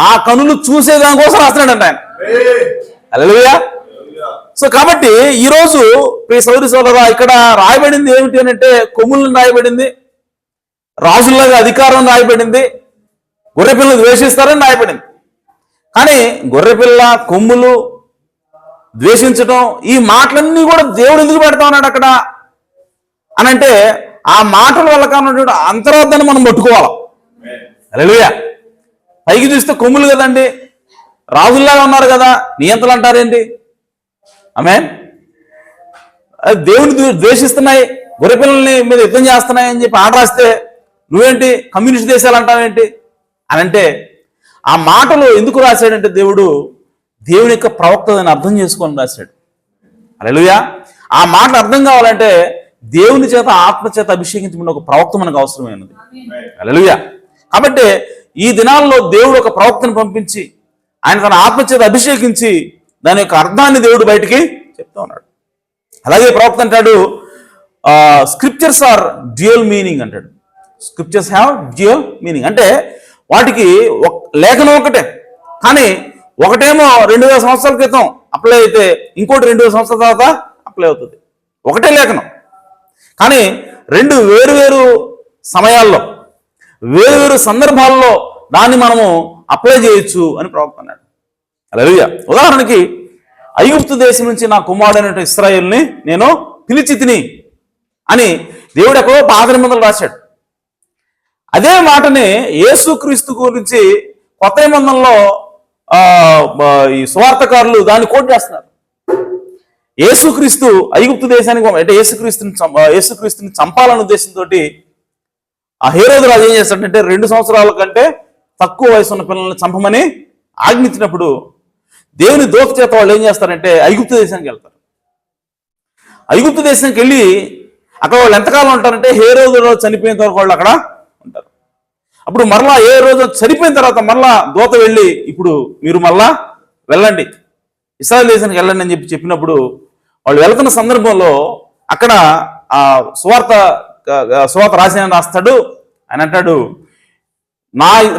ఆ కనులు చూసేదాని కోసం రాస్తున్నాడంట ఆయన. హల్లెలూయా. సో కాబట్టి ఈరోజు ప్రియ సోదరి సోదరా ఇక్కడ రాయబడింది ఏమిటి అని అంటే కొమ్ములను రాయబడింది, రాజుల్లాగా అధికారం రాయబడింది, గొర్రెపిల్లను ద్వేషిస్తారని రాయబడింది. కానీ గొర్రెపిల్ల, కొమ్ములు, ద్వేషించడం ఈ మాటలన్నీ కూడా దేవుడు ఎందుకు పెడతా ఉన్నాడు అక్కడ అని అంటే ఆ మాటల వల్ల కానటువంటి అంతరార్థాన్ని మనం పట్టుకోవాలి. హల్లెలూయా. పైకి చూస్తే కొమ్ములు కదండి, రాజుల్లాగా ఉన్నారు కదా, నియంతలు అంటారేంటి? ఆమేన్. దేవుని ద్వేషిస్తున్నాయి, గొర్రెపిల్లల్ని మీద యుద్ధం చేస్తున్నాయి అని చెప్పి ఆట రాస్తే నువ్వేంటి కమ్యూనిస్ట్ దేశాలు అంటావేంటి అని అంటే ఆ మాటలు ఎందుకు రాశాడంటే దేవుని యొక్క ప్రవక్తని అర్థం చేసుకొని రాశాడు. హల్లెలూయా. ఆ మాటలు అర్థం కావాలంటే దేవుని చేత ఆత్మ చేత అభిషేకించబడిన ఒక ప్రవక్త మనకు అవసరమైనది. హల్లెలూయా. కాబట్టి ఈ దినాల్లో దేవుడు ఒక ప్రవక్తను పంపించి ఆయన తన ఆత్మ చేత అభిషేకించి దాని యొక్క అర్థాన్ని దేవుడు బయటికి చెప్తా ఉన్నాడు. అలాగే ప్రవక్త అంటాడు స్క్రిప్చర్స్ ఆర్ డ్యూయల్ మీనింగ్ అంటాడు. స్క్రిప్చర్స్ హ్యావ్ డ్యూయల్ మీనింగ్ అంటే వాటికి లేఖనం ఒకటే, కానీ ఒకటేమో 2000 సంవత్సరాల క్రితం అప్లై అయితే ఇంకోటి 2000 సంవత్సరాల తర్వాత అప్లై అవుతుంది. ఒకటే లేఖనం కానీ రెండు వేరు సమయాల్లో వేరు సందర్భాల్లో దాన్ని మనము అప్లై చేయొచ్చు అని ప్రవక్త అన్నాడు. హల్లెలూయా. ఉదాహరణకి ఐగుప్తు దేశం నుంచి నా కుమారుడైన ఇశ్రాయేలుని నేను పిలిచి తిని అని దేవుడు ఎక్కడో పాత నిబంధనలు రాశాడు. అదే మాటని యేసుక్రీస్తు గురించి కొత్త నిబంధనలో ఈ సువార్తకారులు దాన్ని కోట్ చేస్తున్నారు. యేసుక్రీస్తు ఐగుప్తు దేశానికి అంటే యేసుక్రీస్తుని చంపాలన్న ఉద్దేశంతో ఆ హేరోదు రాజు ఏం చేస్తాడంటే 2 సంవత్సరాల కంటే తక్కువ వయసు ఉన్న పిల్లల్ని చంపమని ఆజ్ఞించినప్పుడు దేవుని దూత చేత వాళ్ళు ఏం చేస్తారంటే ఐగుప్తు దేశానికి వెళ్తారు. ఐగుప్తు దేశానికి వెళ్ళి అక్కడ వాళ్ళు ఎంతకాలం ఉంటారంటే హేరోదు రోజు చనిపోయిన వరకు వాళ్ళు అక్కడ ఉంటారు. అప్పుడు మరలా ఏ రోజు చనిపోయిన తర్వాత మరలా దూత వెళ్ళి ఇప్పుడు మీరు మరలా వెళ్ళండి ఇశ్రాయేలు దేశానికి వెళ్ళండి అని చెప్పినప్పుడు వాళ్ళు వెళ్తున్న సందర్భంలో అక్కడ ఆ సువార్త రాస్తాడు. ఆయన అంటాడు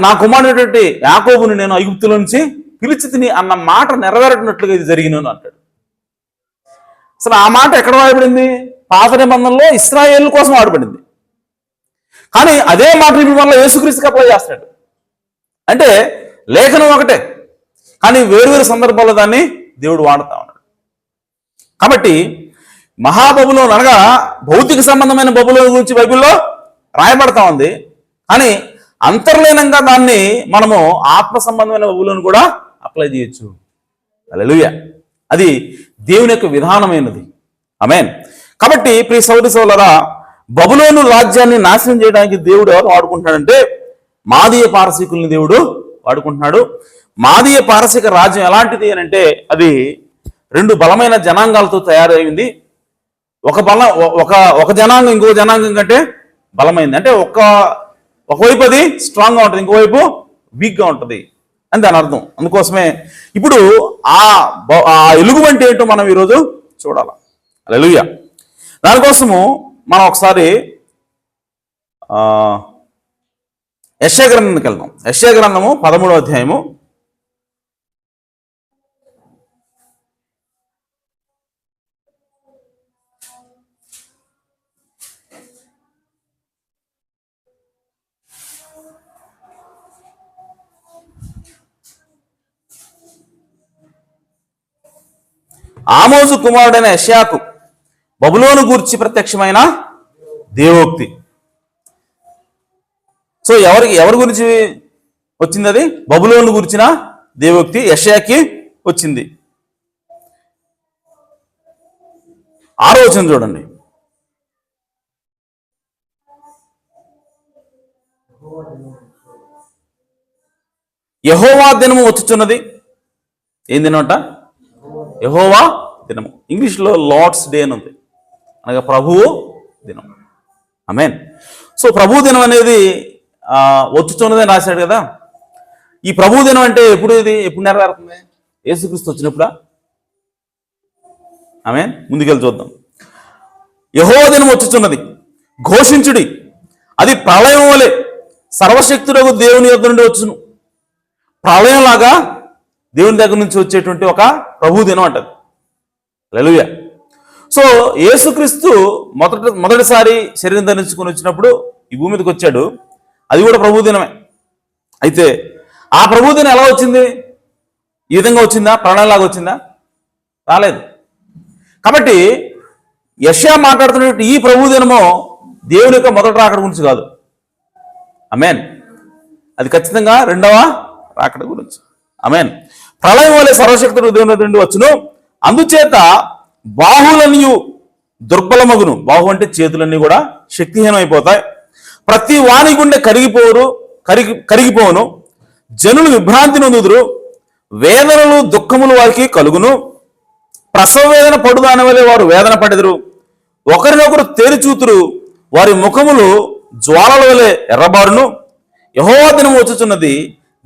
నా కుమారుడైనటువంటి యాకోబుని నేను ఐగుప్తులో నుంచి పిలిచి తిని అన్న మాట నెరవేరట్నట్లుగా ఇది జరిగినను అంటాడు. అసలు ఆ మాట ఎక్కడ వాడబడింది? పాత నిబంధనలో ఇశ్రాయేలు కోసం వాడబడింది. కానీ అదే మాట ఇప్పుడు మళ్ళీ యేసుక్రీస్తుకి అప్లై చేస్తాడు. అంటే లేఖనం ఒకటే కానీ వేరు సందర్భాల్లో దాన్ని దేవుడు వాడుతా ఉన్నాడు. కాబట్టి మహాబబులోను అనగా భౌతిక సంబంధమైన బబులోను గురించి బైబిల్లో రాయబడతా ఉంది. కానీ అంతర్లీనంగా దాన్ని మనము ఆత్మ సంబంధమైన బబులోను కూడా అప్లై చేయొచ్చు. హల్లెలూయా. అది దేవుని యొక్క విధానమైనది. ఆమేన్. కాబట్టి ప్రియ సోదరి సోదరులారా, బబులోను రాజ్యాన్ని నాశనం చేయడానికి దేవుడు ఎవరు వాడుకుంటున్నాడంటే మాదీయ పారసీకుల్ని దేవుడు వాడుకుంటున్నాడు. మాదీయ పారసీక రాజ్యం ఎలాంటిది అని అంటే అది 2 బలమైన జనాంగాలతో తయారైంది. ఒక జనాంగం ఇంకో జనాంగం కంటే బలమైంది. అంటే ఒకవైపు అది స్ట్రాంగ్గా ఉంటుంది, ఇంకోవైపు వీక్గా ఉంటుంది అని దాని అర్థం. అందుకోసమే ఇప్పుడు ఆ ఎలుగుబంటి ఏంటో మనం ఈరోజు చూడాలి. హల్లెలూయా. దానికోసము మనం ఒకసారి యెషయా గ్రంథానికి వెళ్దాం. యెషయా గ్రంథము 13వ అధ్యాయము 'ఆమోజు కుమారుడైన యెషయాకు బబులోను గూర్చి ప్రత్యక్షమైన దేవోక్తి. సో ఎవరి గురించి వచ్చింది? అది బబులోను గురించిన దేవోక్తి యెషయాకి వచ్చింది. 6వ వచనం చూడండి. యెహోవా దినము వచ్చుచున్నది. ఏం దినమంట? యెహోవా దినము. ఇంగ్లీష్లో లార్డ్స్ డే అని ఉంది, అనగా ప్రభువు దినం. ఆమేన్. సో ప్రభు దినం అనేది వచ్చుచున్నదని రాశాడు కదా. ఈ ప్రభు దినం అంటే ఎప్పుడు నెరవేరుతుంది? యేసుక్రీస్తు వచ్చినప్పుడా? ఆమేన్. ముందుకెళ్ళి చూద్దాం. యెహోవా దినం వచ్చుచున్నది, ఘోషించుడి, అది ప్రళయం వలె సర్వశక్తుడగు దేవుని యొద్ద నుండి వచ్చును. ప్రళయంలాగా దేవుని దగ్గర నుంచి వచ్చేటువంటి ఒక ప్రభు దినం అంటది. హల్లెలూయా. సో యేసుక్రీస్తు మొదటిసారి శరీరం ధరించుకొని వచ్చినప్పుడు ఈ భూమి మీదకి వచ్చాడు. అది కూడా ప్రభు దినమే. అయితే ఆ ప్రభు దినం ఎలా వచ్చింది? ఈ విధంగా వచ్చిందా? ప్రాణంలాగా వచ్చిందా? రాలేదు. కాబట్టి యెషయా మాట్లాడుతున్నట్టు ఈ ప్రభు దినమో దేవుని యొక్క మొదటి రాకడ గురించి కాదు. ఆమేన్. అది ఖచ్చితంగా రెండవ రాకడ గురించి. ఆమేన్. ప్రళయం వలె సర్వశక్తుడు దేవుని నుండి వచ్చును, అందుచేత బాహులనియు దుర్బలమగును. బాహు అంటే చేతులన్నీ కూడా శక్తిహీనం అయిపోతాయి. ప్రతి వాని గుండె కరిగిపోవును. జనులు విభ్రాంతి నొందుదురు. వేదనలు దుఃఖములు వారికి కలుగును. ప్రసవ వేదన పడుదాని వలె వారు వేదన పడెదరు. ఒకరినొకరు తేరిచూతురు. వారి ముఖములు జ్వాలల వలె ఎర్రబారును. యెహోవా దినం వచ్చుచున్నది,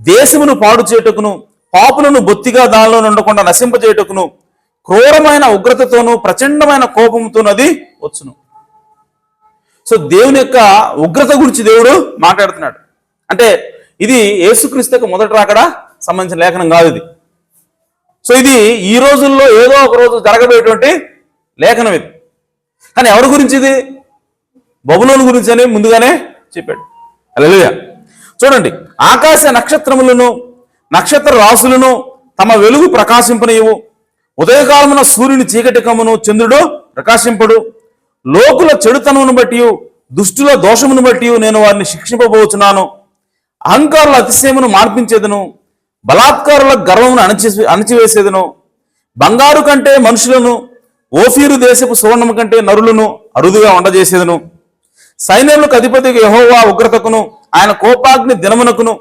దేశమును పాడు చేయుటకును పాపులను బొత్తిగా దానిలో ఉండకుండా నశింపజేయుటకును క్రూరమైన ఉగ్రతతోనూ ప్రచండమైన కోపంతోనూ అది వచ్చును. సో దేవుని యొక్క ఉగ్రత గురించి దేవుడు మాట్లాడుతున్నాడు. అంటే ఇది యేసుక్రీస్తు యొక్క మొదటి రాకడ సంబంధించిన లేఖనం కాదు ఇది. సో ఇది ఈ రోజుల్లో ఏదో ఒక రోజు జరగబోయేటువంటి లేఖనం ఇది. కానీ ఎవరి గురించి ఇది? బబులోను గురించి అని ముందుగానే చెప్పాడు. హల్లెలూయా. చూడండి, ఆకాశ నక్షత్రములను నక్షత్ర రాసులను తమ వెలుగు ప్రకాశింపనియవు. ఉదయకాలమున సూర్యుని చీకటి కమ్మును, చంద్రుడు ప్రకాశింపడు. లోకుల చెడుతనమును బట్టి దుష్టుల దోషమును బట్టి నేను వారిని శిక్షింపబోచున్నాను. అహంకారుల అతిశయమును మార్పించేదను, బలాత్కారుల గర్వమును అణచివేసేదను. బంగారు కంటే మనుషులను, ఓఫీరు దేశపు సువర్ణము కంటే నరులను అరుదుగా వండజేసేదను. సైన్యములకు అధిపతికి యెహోవా ఉగ్రతకును ఆయన కోపాగ్ని దినమునకును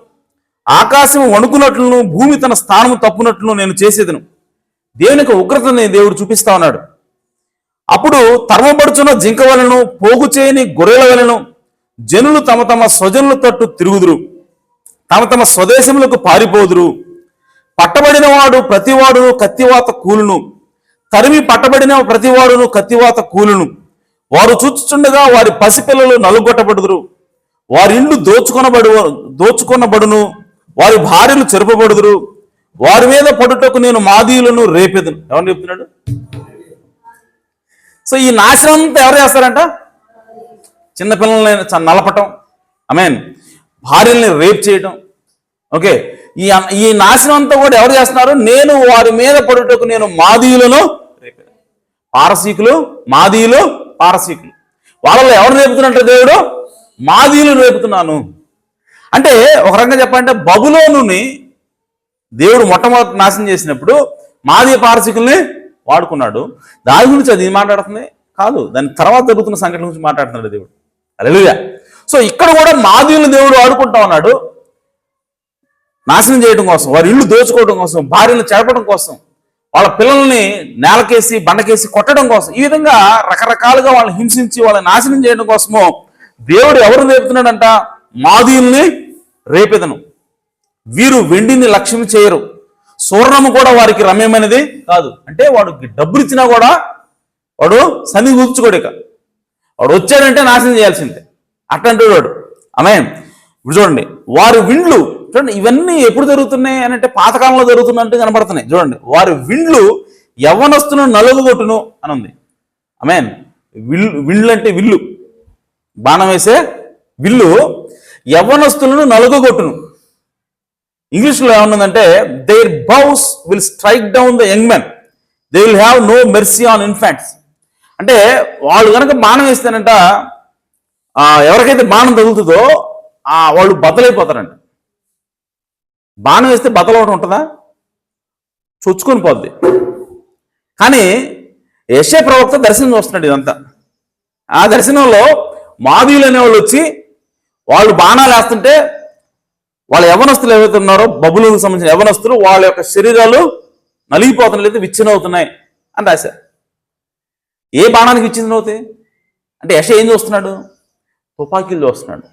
ఆకాశము వణుకునట్లును భూమి తన స్థానము తప్పునట్లును నేను చేసేదను. దేవుని యొక్క ఉగ్రతని దేవుడు చూపిస్తా ఉన్నాడు. అప్పుడు తరమబడుచున్న జింక వలెను, పోగు చేయని గొర్రెల వలెను జనులు తమ తమ స్వజనుల తట్టు తిరుగుదురు, తమ తమ స్వదేశములకు పారిపోదురు. పట్టబడిన వాడు ప్రతివాడును కత్తివాత కూలును, తరిమి పట్టబడిన ప్రతివాడును కత్తివాత కూలును. వారు చూచుచుండగా వారి పసిపిల్లలు నలుగొట్టబడుదురు. వారి ఇండ్లు దోచుకొనబడును, వారి భార్యలు చెరపబడుదురు. వారి మీద పడుటకు నేను మాదీయులను రేపెదను. ఎవరు చెప్తున్నాడు? సో ఈ నాశనం అంతా ఎవరు చేస్తారంట? చిన్నపిల్లల్ని నలపటం, ఆమేన్, భార్యల్ని రేప్ చేయటం. ఓకే, ఈ నాశనం అంతా కూడా ఎవరు చేస్తున్నారు? నేను వారి మీద పడుటకు నేను మాదీయులను రేపెదను. పారసీకులు, మాదీయులు, పారసీకులు, వాళ్ళలో ఎవరు రేపుతున్నట్టు? దేవుడు మాదీయులను రేపుతున్నాను. అంటే ఒక రకంగా చెప్పాలంటే బబులోనుని దేవుడు మొట్టమొదటి నాశనం చేసినప్పుడు మాదీయ పారసీకుల్ని వాడుకున్నాడు. దాని గురించి అది మాట్లాడుతుంది కాదు, దాని తర్వాత జరుగుతున్న సంఘటన గురించి మాట్లాడుతున్నాడు దేవుడు. హల్లెలూయా. సో ఇక్కడ కూడా మాదీయులను దేవుడు వాడుకుంటా ఉన్నాడు నాశనం చేయడం కోసం, వారి ఇల్లు దోచుకోవడం కోసం, భార్యలను చెడపడం కోసం, వాళ్ళ పిల్లల్ని నేలకేసి బండకేసి కొట్టడం కోసం, ఈ విధంగా రకరకాలుగా వాళ్ళని హింసించి వాళ్ళని నాశనం చేయడం కోసమో దేవుడు ఎవరు రేపుతున్నాడంట? మాదీయుల్ని రేపెదను. వీరు వెండిని లక్ష్యం చేయరు, సువర్ణము కూడా వారికి రమ్యమైనది కాదు. అంటే వాడికి డబ్బులు ఇచ్చినా కూడా వాడు సన్ని కూర్చుకోడు. ఇక వాడు వచ్చాడంటే నాశనం చేయాల్సిందే అట్లాంటి వాడు. ఆమేన్. ఇప్పుడు చూడండి, వారి విండ్లు చూడండి, ఇవన్నీ ఎప్పుడు జరుగుతున్నాయి అని అంటే పాతకాలంలో జరుగుతున్నట్టు కనబడుతున్నాయి. చూడండి, వారి విండ్లు యవ్వనస్తులను నలుగుగొట్టును అని ఉంది. ఆమేన్. విండ్లు అంటే విల్లు, బాణం వేసే విల్లు యవ్వనస్తులను నలుగుగొట్టును. ఇంగ్లీష్లో ఏమన్నదంటే their bows will strike down the young men, they will have no mercy on infants. అంటే వాళ్ళు కనుక బాణం వేస్తేనంట ఎవరికైతే బాణం తగులుతుందో వాళ్ళు బద్దలైపోతారంట. బాణం వేస్తే బద్దలు ఒకటి ఉంటుందా? చొచ్చుకొని పోద్ది. కానీ యెషయా ప్రవక్త దర్శనం చూస్తున్నాడు ఇదంతా. ఆ దర్శనంలో మాదీయులు అనేవాళ్ళు వచ్చి వాళ్ళు బాణాలు వేస్తుంటే వాళ్ళ యవనస్తులు ఏవైతే ఉన్నారో బబులోనుకు సంబంధించిన యవనస్తులు వాళ్ళ యొక్క శరీరాలు నలిగిపోతున్న లేదు విచ్ఛిన్నవుతున్నాయి అని రాశారు. ఏ బాణానికి విచ్ఛిన్నవుతాయి అంటే యెషయా ఏం చూస్తున్నాడు? తుపాకీలు చూస్తున్నాడు.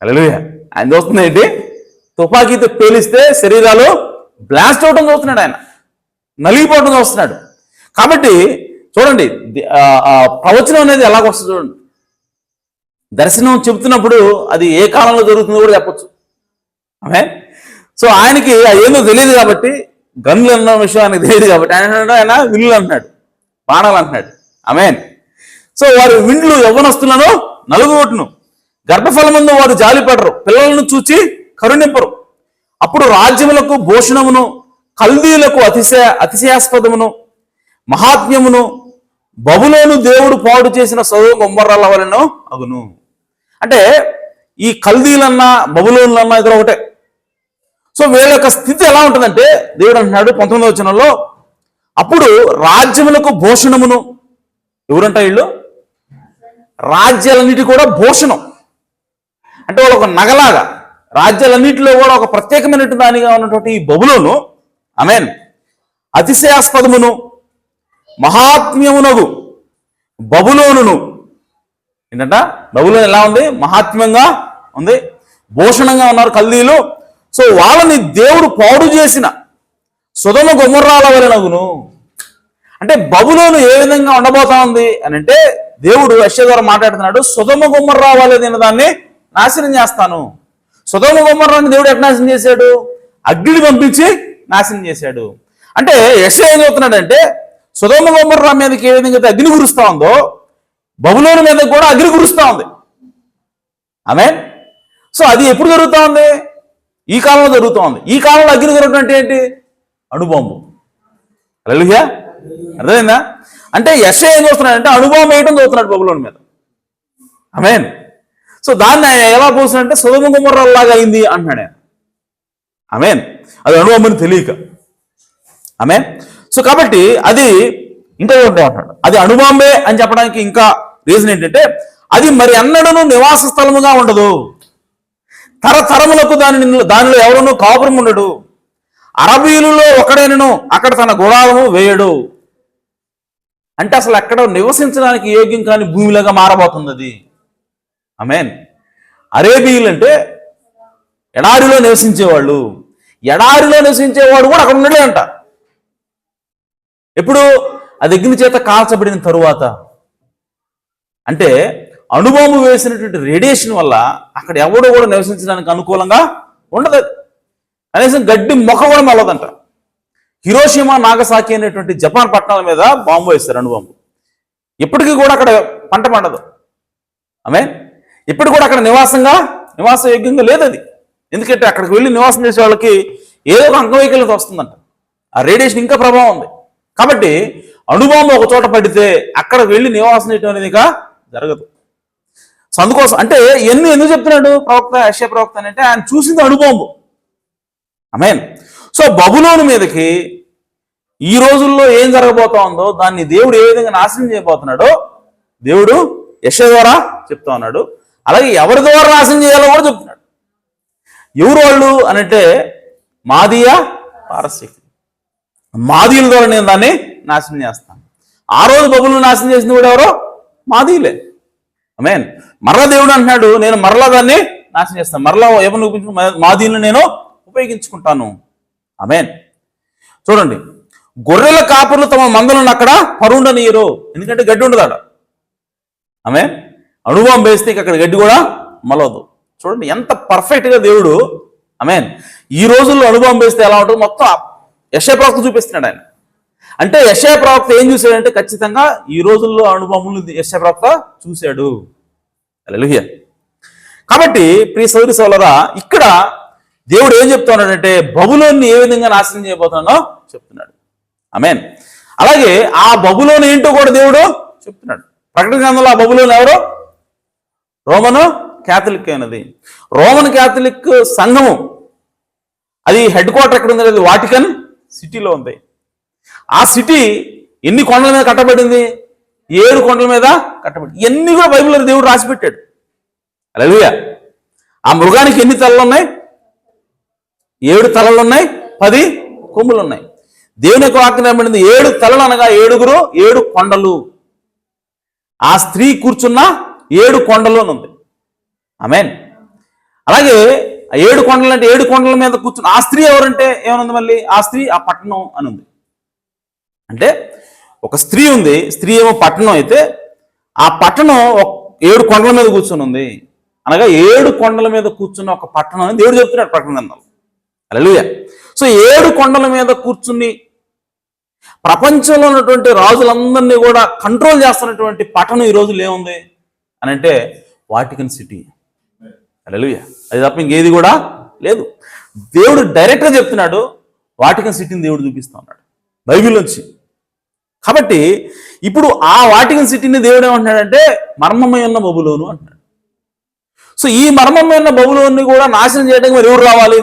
హల్లెలూయా. ఆయన చూస్తుంది ఏంటి? తుపాకీతో పేలిస్తే శరీరాలు బ్లాస్ట్ అవడం చూస్తున్నాడు, ఆయన నలిగిపోవడం చూస్తున్నాడు. కాబట్టి చూడండి, ప్రవచనం అనేది ఎలాగొస్తుంది చూడండి. దర్శనం చెబుతున్నప్పుడు అది ఏ కాలంలో జరుగుతుందో కూడా చెప్పచ్చు. ఆమె సో ఆయనకి ఏందో తెలియదు కాబట్టి గన్లు అన్న విషయానికి తెలియదు కాబట్టి ఆయన విల్లు అంటున్నాడు, బాణాలు అంటున్నాడు. ఆమేన్. సో వారు విండ్లు యవ్వనస్తులను నలుగుగొట్టును, గర్భఫలమందు వారు జాలిపడరు, పిల్లలను చూచి కరుణింపరు. అప్పుడు రాజ్యములకు భూషణమును, కల్దీలకు అతిశయాస్పదమును, మహాత్మ్యమును బబులోను దేవుడు పాడు చేసిన సొదొమ గొమొర్రాల వలెను అగును. అంటే ఈ కల్దీలన్నా బబులోనులన్నా ఇద్దరు ఒకటే. సో వీళ్ళ యొక్క స్థితి ఎలా ఉంటుందంటే దేవుడు అంటున్నాడు 19వ వచనంలో, అప్పుడు రాజ్యములకు భూషణమును, ఎవరంట వీళ్ళు? రాజ్యాలన్నిటి కూడా భూషణం అంటే వాళ్ళు ఒక నగలాగా, రాజ్యాలన్నిటిలో కూడా ఒక ప్రత్యేకమైనటువంటి దానిగా ఉన్నటువంటి ఈ బబులోను, ఆమేన్, అతిశయాస్పదమును మహాత్మ్యమునగు బబులోనును. ఏంటంట? బబులోను ఎలా ఉంది? మహాత్మ్యంగా ఉంది, భూషణంగా ఉన్నారు కల్దీలు. సో వాళ్ళని దేవుడు పాడు చేసిన సొదొమ గొమొర్రాల వలెనగును. అంటే బబులోను ఏ విధంగా ఉండబోతా ఉంది అని అంటే దేవుడు యెషయా ద్వారా మాట్లాడుతున్నాడు, సొదొమ గొమొర్రా వలె నేను దాన్ని నాశనం చేస్తాను. సొదొమ గొమొర్రాని దేవుడు ఎట్లా నాశనం చేశాడు? అగ్నిని పంపించి నాశనం చేశాడు. అంటే యెషయా ఏం చెప్తున్నాడంటే సొదొమ గొమొర్రా మీదకి ఏ విధంగా అయితే అగ్ని కురుస్తా ఉందో బబులోను మీద కూడా అగ్ని కురుస్తా ఉంది. ఆమేన్. సో అది ఎప్పుడు జరుగుతూ ఉంది? ఈ కాలంలో జరుగుతూ ఉంది. ఈ కాలంలో అగ్ని కురవడం అంటే ఏంటి? అణుబాంబు. హల్లెలూయా. అర్థమైందా? అంటే యెషయా ఏం చూస్తున్నాడంటే అణుబాంబు వేయటం చూస్తున్నాడు బబులోను మీద. ఆమేన్. సో దాన్ని ఆయన ఎలా పోస్తున్నాడంటే సొదొమ గొమొర్రాలాగా అయింది అంటున్నాడు ఆయన. ఆమేన్. అది అణుబాంబుని తెలియక. ఆమేన్. సో కాబట్టి అది ఇంకా అంటున్నాడు, అది అణుబాంబే అని చెప్పడానికి ఇంకా రీజన్ ఏంటంటే అది మరి అన్నడను నివాస స్థలముగా ఉండదు, తరతరములకు దానిలో ఎవరునూ కాపురం ఉండడు, అరబీలులో ఒకడైనను అక్కడ తన గుడారము వేయడు. అంటే అసలు ఎక్కడ నివసించడానికి యోగ్యం కాని భూమిలాగా మారబోతుంది అది. ఆమేన్. అరేబీయులు అంటే ఎడారిలో నివసించేవాళ్ళు. ఎడారిలో నివసించేవాడు కూడా అక్కడ ఉండలే అంట. ఎప్పుడు? అది అగ్ని చేత కాల్చబడిన తరువాత. అంటే అణుబాంబు వేసినటువంటి రేడియేషన్ వల్ల అక్కడ ఎవడో కూడా నివసించడానికి అనుకూలంగా ఉండదు. కనీసం గడ్డి మొక్క కూడా మళ్ళదంట. హిరోషిమా నాగసాకి అనేటువంటి జపాన్ పట్టణాల మీద బాంబు వేస్తారు, అణుబాంబు. ఇప్పటికీ కూడా అక్కడ పంట పండదు. ఆమేన్. ఇప్పుడు కూడా అక్కడ నివాస యోగ్యంగా లేదు అది. ఎందుకంటే అక్కడికి వెళ్ళి నివాసం చేసే వాళ్ళకి ఏదో ఒక అంగవైకల్యత వస్తుందంట. ఆ రేడియేషన్ ఇంకా ప్రభావం ఉంది. కాబట్టి అణుబాంబు ఒక చోట పడితే అక్కడికి వెళ్ళి నివాసం చేయడం అనేది ఇక జరగదు. సో అందుకోసం అంటే ఎందుకు చెప్తున్నాడు ప్రవక్త, యెషయా ప్రవక్త అంటే ఆయన చూసింది అణుబాంబు. ఆమేన్. సో బబులోను మీదకి ఈ రోజుల్లో ఏం జరగబోతా ఉందో దాన్ని దేవుడు ఏ విధంగా నాశనం చేయబోతున్నాడో దేవుడు యెషయా ద్వారా చెప్తా ఉన్నాడు. అలాగే ఎవరి ద్వారా నాశనం చేయాలో కూడా చెప్తున్నాడు. ఎవరు వాళ్ళు అనంటే మాదీయ పారసీకులు. మాదీయుల ద్వారా నేను దాన్ని నాశనం చేస్తాను. ఆ రోజు బబులోను నాశనం చేసింది కూడా ఎవరో? మాదీయులే. ఆమేన్. మరలా దేవుడు అంటున్నాడు, నేను మరలా దాన్ని నాశనం చేస్తాను, మరలా ఎవరిని ఉపయోగించు మాదీయులను నేను ఉపయోగించుకుంటాను. ఆమేన్. చూడండి, గొర్రెల కాపుర్లు తమ మందలను అక్కడ పరుండనీయరు, ఎందుకంటే గడ్డి ఉండదు అక్కడ. ఆమేన్. అణుబాంబు వేస్తే అక్కడ గడ్డి కూడా మలవదు. చూడండి ఎంత పర్ఫెక్ట్ గా దేవుడు. ఆమేన్. ఈ రోజుల్లో అణుబాంబు వేస్తే ఎలా ఉంటుంది మొత్తం యెషయా ప్రవక్త చూపిస్తున్నాడు ఆయన. అంటే యెషయా ప్రవక్త ఏం చూశాడంటే ఖచ్చితంగా ఈ రోజుల్లో అణుబాంబులు యెషయా ప్రవక్త చూశాడు. హల్లెలూయా. కాబట్టి ప్రియ సోదరి సోదరులారా, ఇక్కడ దేవుడు ఏం చెప్తున్నాడంటే బబులోన్ని ఏ విధంగా నాశనం చేయబోతున్నాడో చెప్తున్నాడు. ఆమేన్. అలాగే ఆ బబులోను ఏంటో కూడా దేవుడు చెప్తున్నాడు. ప్రకటన గ్రంథంలో ఆ బబులోను ఎవరు? రోమను క్యాథలిక్ అయినది. రోమన్ క్యాథలిక్ సంఘము అది హెడ్ క్వార్టర్ ఎక్కడ ఉంది? అది వాటికన్ సిటీలో ఉంది. ఆ సిటీ ఎన్ని కొండల మీద కట్టబడింది? 7 కొండల మీద కట్టబడింది. ఇవన్నీ కూడా బైబిల్లో దేవుడు రాసిపెట్టాడు. హల్లెలూయా. ఆ మృగానికి ఎన్ని తలలు ఉన్నాయి? 7 తలలు ఉన్నాయి, 10 కొమ్ములు ఉన్నాయి. దేవుని యొక్క వాక్యం ఏమంటుంది? 7 తలలు అనగా 7 కొండలు. ఆ స్త్రీ కూర్చున్న 7 కొండలు అని ఉంది. ఆమేన్. అలాగే ఆ 7 కొండలు అంటే 7 కొండల మీద కూర్చున్న ఆ స్త్రీ ఎవరంటే ఏమనుంది? మళ్ళీ ఆ స్త్రీ ఆ పట్టణం అని ఉంది. అంటే ఒక స్త్రీ ఉంది, స్త్రీ ఏమో పట్టణం అయితే ఆ పట్టణం 7 కొండల మీద కూర్చుని ఉంది. అనగా 7 కొండల మీద కూర్చున్న ఒక పట్టణం అని దేవుడు చెప్తున్నాడు ప్రకటన గ్రంథంలో. హల్లెలూయా. సో 7 కొండల మీద కూర్చుని ప్రపంచంలో ఉన్నటువంటి రాజులందరినీ కూడా కంట్రోల్ చేస్తున్నటువంటి పట్టణం ఈ రోజుల్లో ఏముంది అని అంటే వాటికన్ సిటీ. హల్లెలూయా. అది తప్ప ఇంకేది కూడా లేదు. దేవుడు డైరెక్ట్గా చెప్తున్నాడు, వాటికన్ సిటీని దేవుడు చూపిస్తా ఉన్నాడు బైబిల్ నుంచి. కాబట్టి ఇప్పుడు ఆ వాటికన్ సిటీని దేవుడు ఏమంటున్నాడంటే మర్మమైన బబులోను అంటున్నాడు. సో ఈ మర్మమైన బబులోన్ని కూడా నాశనం చేయడానికి మరి ఎవరు రావాలి?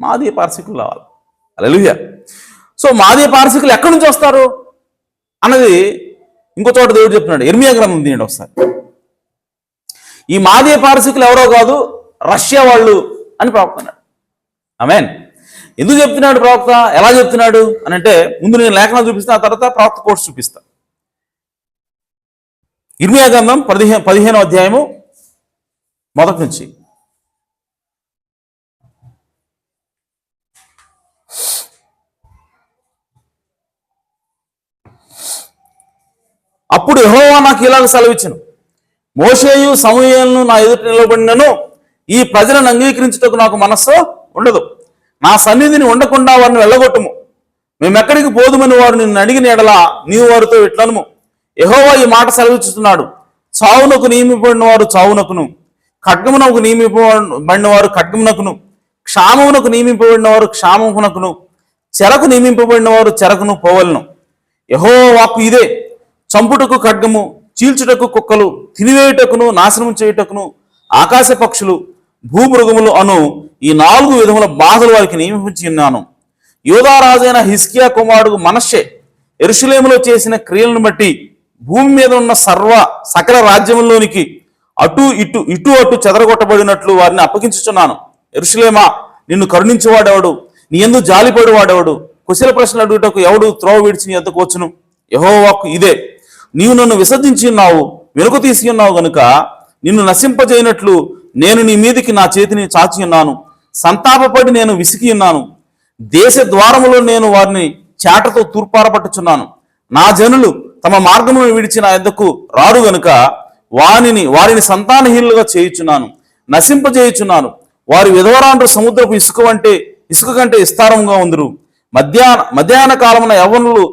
మాదీయ పారసీకులు రావాలి. హల్లెలూయా. సో మాదీయ పారసీకులు ఎక్కడి నుంచి వస్తారు అన్నది ఇంకో చోట దేవుడు చెప్తున్నాడు. ఇర్మియా గ్రంథం తీయండి ఒకసారి. ఈ మాదీయ పారసీకులు ఎవరో కాదు, రష్యా వాళ్ళు అని ప్రవక్తున్నాడు. ఆమేన్. ఎందుకు చెప్తున్నాడు ప్రవక్త, ఎలా చెప్తున్నాడు అని అంటే ముందు నేను లేఖనాలు చూపిస్తా, ఆ తర్వాత ప్రవక్త కోర్స్ చూపిస్తా. ఇర్మియా గ్రంథం 15వ అధ్యాయము మొదటి నుంచి. అప్పుడు యెహోవా నాకు ఇలాగ సెలవిచ్చెను, మోషేయు సమూయేలును నా ఎదుట నిలబడినను ఈ ప్రజలను అంగీకరించుటకు నాకు మనస్సు ఉండదు. నా సన్నిధిని ఉండకుండా వారిని వెళ్ళగొట్టుము. మేమెక్కడికి పోదుమని వారు నిన్ను అడిగిన ఎడల నీవు వారితో ఇట్లనుము, యెహోవా ఈ మాట సెలవిస్తున్నాడు, చావునకు నియమింపబడిన వారు చావునకును, ఖడ్గమునకు నియమింపబడిన వారు ఖడ్గమునకును, క్షామమునకు నియమింపబడిన వారు క్షామమునకును, చెరకు నియమింపబడిన వారు చెరకును పోవలను. యెహోవా వాక్కు ఇదే, చంపుటకు ఖడ్గము, చీల్చుటకు కుక్కలు, తినివేయుటకును నాశనం చేయుటకును ఆకాశ పక్షులు, భూమృగములు అను ఈ 4 విధముల బాధలు వారికి నియమించి ఉన్నాను. యూదారాజైన హిజ్కియా కుమారుడు మనష్షే యెరూషలేములో చేసిన క్రియలను బట్టి భూమి మీద ఉన్న సకల రాజ్యముల్లోనికి ఇటు అటు చెదరగొట్టబడినట్లు వారిని అప్పగించుచున్నాను. యెరూషలేమా, నిన్ను కరుణించేవాడెవడు? నీ యందు జాలిపడు వాడెవడు? కుశల ప్రశ్నలు అడుగుటకు ఎవడు త్రోవ విడిచి నీ వద్దకు వచ్చును? యెహోవా వాక్కు ఇదే, నీవు నన్ను విసర్జించి ఉన్నావు, వెనుక తీసి ఉన్నావు గనుక నిన్ను నశింపజేయనట్లు నేను నీ మీదికి నా చేతిని చాచి ఉన్నాను. సంతాపపడి నేను విసికి ఉన్నాను. దేశ ద్వారములో నేను వారిని చాటతో తూర్పారపట్టుచున్నాను. నా జనులు తమ మార్గమును విడిచి నా యొద్దకు రారు గనుక వారిని సంతానహీనులుగా చేయుచున్నాను, నశింపజేయుచున్నాను. వారి విధవరాండ్రు సముద్రపు ఇసుక కంటే విస్తారంగా ఉందరు. మధ్యాహ్న కాలమున యవ్వనులు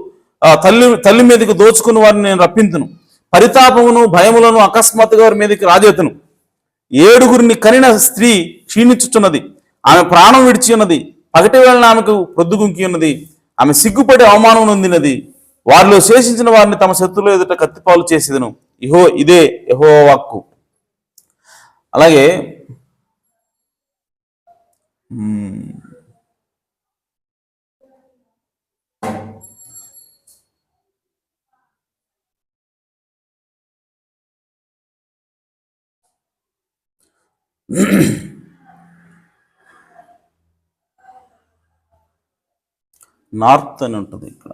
తల్లి మీదకి దోచుకుని వారిని నేను రప్పింతును. పరితాపమును భయములను అకస్మాత్తుగా వారి మీదకి రాజేతును. 7 కనిన స్త్రీ క్షీణించుచున్నది, ఆమె ప్రాణం విడిచి ఉన్నది. పగటి వేళన ఆమెకు ప్రొద్దుగుంకి ఉన్నది, ఆమె సిగ్గుపడి అవమానం నొందినది. వారిలో శేషించిన వారిని తమ శత్రువుల ఎదుట కత్తిపాలు చేసేదను. ఇదే యెహోవా వాక్కు. అలాగే నార్త్ అని ఉంటుంది ఇక్కడ.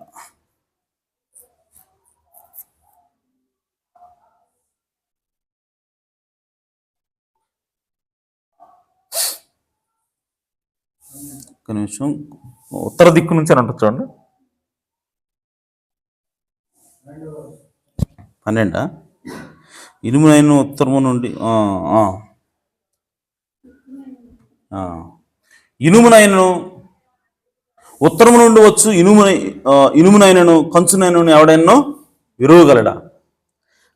ఒక నిమిషం, ఉత్తర దిక్కు నుంచి అని ఉంటుంది చూడండి. 12 ఇనుమునైన ఉత్తరము నుండి ఇనుమునైనను ఉత్తరము నుండి వచ్చు ఇనుమునైనను కంచునైనను ఎవడైనను విరువగలడా?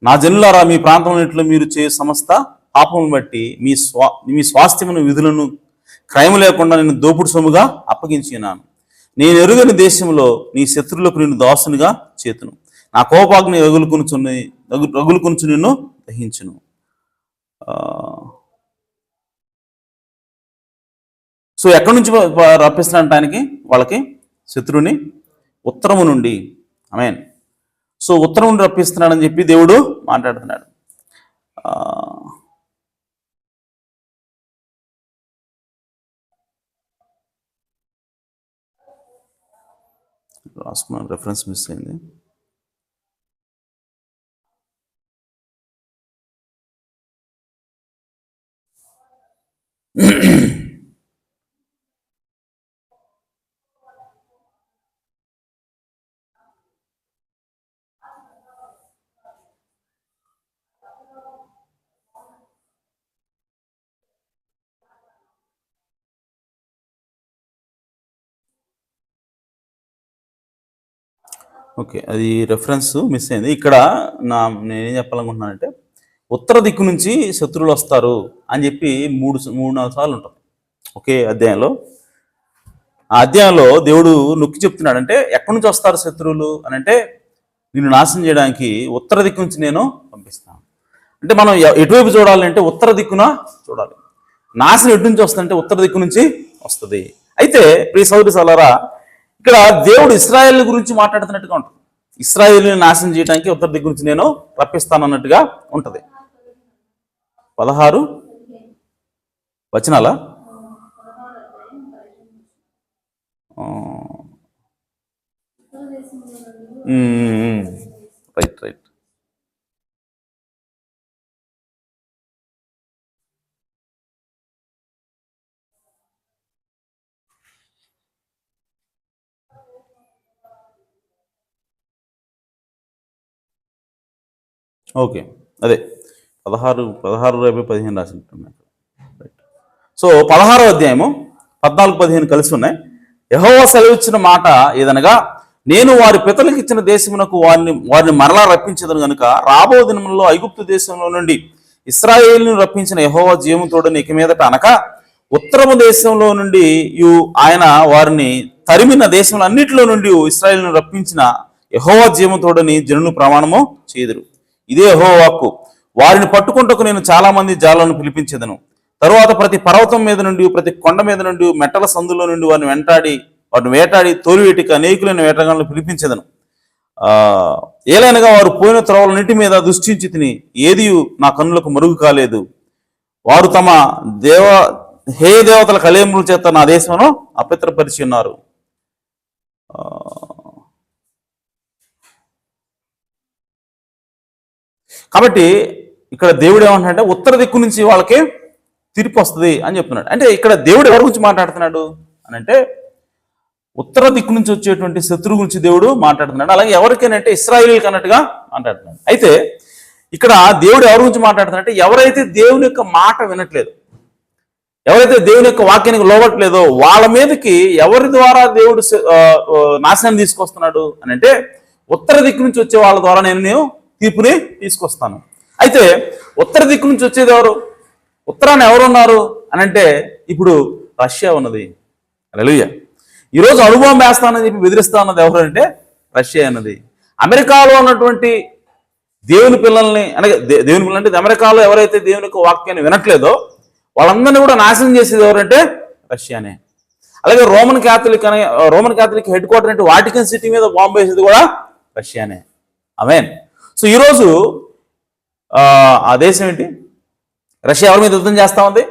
నా జనులారా, మీ ప్రాంతంలో మీరు చే సమస్త పాపమును బట్టి మీ స్వాస్థ్యమును విధులను క్రయము లేకుండా నేను దోపుడు సొమ్ముగా అప్పగించినాను. నేను ఎరుగని దేశంలో నీ శత్రువులకు నిన్ను దాసునిగా చేతును. నా కోపాగ్ని రగులుకొనుచు నిన్ను దహించును. సో ఎక్కడి నుంచి రప్పిస్తున్నాడు ఆయనకి? వాళ్ళకి శత్రువుని ఉత్తరము నుండి. ఆమేన్. సో ఉత్తరం నుండి రప్పిస్తున్నాడని చెప్పి దేవుడు మాట్లాడుతున్నాడు. రాసుకున్నాను, రెఫరెన్స్ మిస్ అయింది. ఓకే, అది రెఫరెన్స్ మిస్ అయింది ఇక్కడ. నేనేం చెప్పాలనుకుంటున్నానంటే, ఉత్తర దిక్కు నుంచి శత్రువులు వస్తారు అని చెప్పి మూడు నాలుగు సార్లు ఉంటుంది ఒకే అధ్యాయంలో. ఆ అధ్యాయంలో దేవుడు నొక్కి చెప్తున్నాడు, అంటే ఎక్కడి నుంచి వస్తారు శత్రువులు అని అంటే, నిన్ను నాశనం చేయడానికి ఉత్తర దిక్కు నుంచి నేను పంపిస్తాను. అంటే మనం ఎటువైపు చూడాలి అంటే ఉత్తర దిక్కున చూడాలి. నాశనం ఎటు నుంచి వస్తుందంటే ఉత్తర దిక్కు నుంచి వస్తుంది. అయితే ప్రియ సోదరి సోదరులారా, ఇక్కడ దేవుడు ఇశ్రాయేల్ గురించి మాట్లాడుతున్నట్టుగా ఉంటుంది. ఇశ్రాయేలుని నాశనం చేయడానికి ఉత్తర దిక్కు నుంచి నేను రప్పిస్తాను అన్నట్టుగా ఉంటుంది. 16 వచనాలా? Right right. ఓకే, అదే 16 15 రాసినట్టున్నాయి. సో 16వ అధ్యాయము 14-15 కలిసి ఉన్నాయి. యెహోవా సెలవిచ్చిన మాట ఏదనగా, నేను వారి పితరులకు ఇచ్చిన దేశమునకు వారిని మరలా రప్పించదను గనుక, రాబో దినములలో ఐగుప్తు దేశంలో నుండి ఇశ్రాయేలును రప్పించిన యెహోవా జీవముతోడని ఇక మీదట అనక, ఉత్తరము దేశంలో నుండి ఆయన వారిని తరిమిన దేశంలో అన్నిటిలో నుండి ఇశ్రాయేలును రప్పించిన యెహోవా జీవముతోడని జనులు ప్రమాణము చేయుదురు. ఇదే యెహోవా వాక్కు. వారిని పట్టుకుంటకు నేను చాలా మంది జాలను పిలిపించేదను. తరువాత ప్రతి పర్వతం మీద నుండి, ప్రతి కొండ మీద నుండి, మెట్టల సందులో నుండి వారిని వేటాడి తోలివేటికి అనేకులైన వేటగాళ్ళను పిలిపించేదను. ఏలైనగా వారు పోయిన త్రోవలన్నిటి మీద దృష్టించి తిని ఏది నా కన్నులకు మరుగు కాలేదు. వారు తమ దేవతల కళేముల చేత నా దేశంలో అపవిత్రపరిచి ఉన్నారు. కాబట్టి ఇక్కడ దేవుడు ఏమంటున్నాడంటే, ఉత్తర దిక్కు నుంచి వాళ్ళకి తీర్పు వస్తుంది అని చెప్తున్నాడు. అంటే ఇక్కడ దేవుడు ఎవరి గురించి మాట్లాడుతున్నాడు అని అంటే, ఉత్తర దిక్కు నుంచి వచ్చేటువంటి శత్రువు గురించి దేవుడు మాట్లాడుతున్నాడు. అలాగే ఎవరికైనా ఇశ్రాయేలీయులకు అన్నట్టుగా మాట్లాడుతున్నాడు. అయితే ఇక్కడ దేవుడు ఎవరి గురించి మాట్లాడుతున్నాడంటే, ఎవరైతే దేవుని యొక్క మాట వినట్లేదు, ఎవరైతే దేవుని యొక్క వాక్యానికి లోబట్లేదో వాళ్ళ మీదకి ఎవరి ద్వారా దేవుడు నాశనాన్ని తీసుకొస్తున్నాడు అని అంటే, ఉత్తర దిక్కు నుంచి వచ్చే వాళ్ళ ద్వారా నేను తీర్పుని తీసుకొస్తాను. అయితే ఉత్తర దిక్కు నుంచి వచ్చేది ఎవరు? ఉత్తరాన ఎవరున్నారు అని అంటే, ఇప్పుడు రష్యా ఉన్నది. హల్లెలూయా. ఈరోజు అణుబాంబు వేస్తానని చెప్పి బెదిరిస్తా ఉన్నది ఎవరు అంటే రష్యా అన్నది. అమెరికాలో ఉన్నటువంటి దేవుని పిల్లల్ని, అనగా దేవుని పిల్లలు అంటే అమెరికాలో ఎవరైతే దేవుని యొక్క వాక్యాన్ని వినట్లేదో వాళ్ళందరినీ కూడా నాశనం చేసేది ఎవరంటే రష్యానే. అలాగే రోమన్ క్యాథలిక్ హెడ్ క్వార్టర్ అంటే వాటికన్ సిటీ మీద బాంబు వేసేది కూడా రష్యానే. ఆమేన్. సో ఈరోజు ఆ దేశం ఏంటి? రష్యా ఎవరి మీద యుద్ధం చేస్తా ఉంది?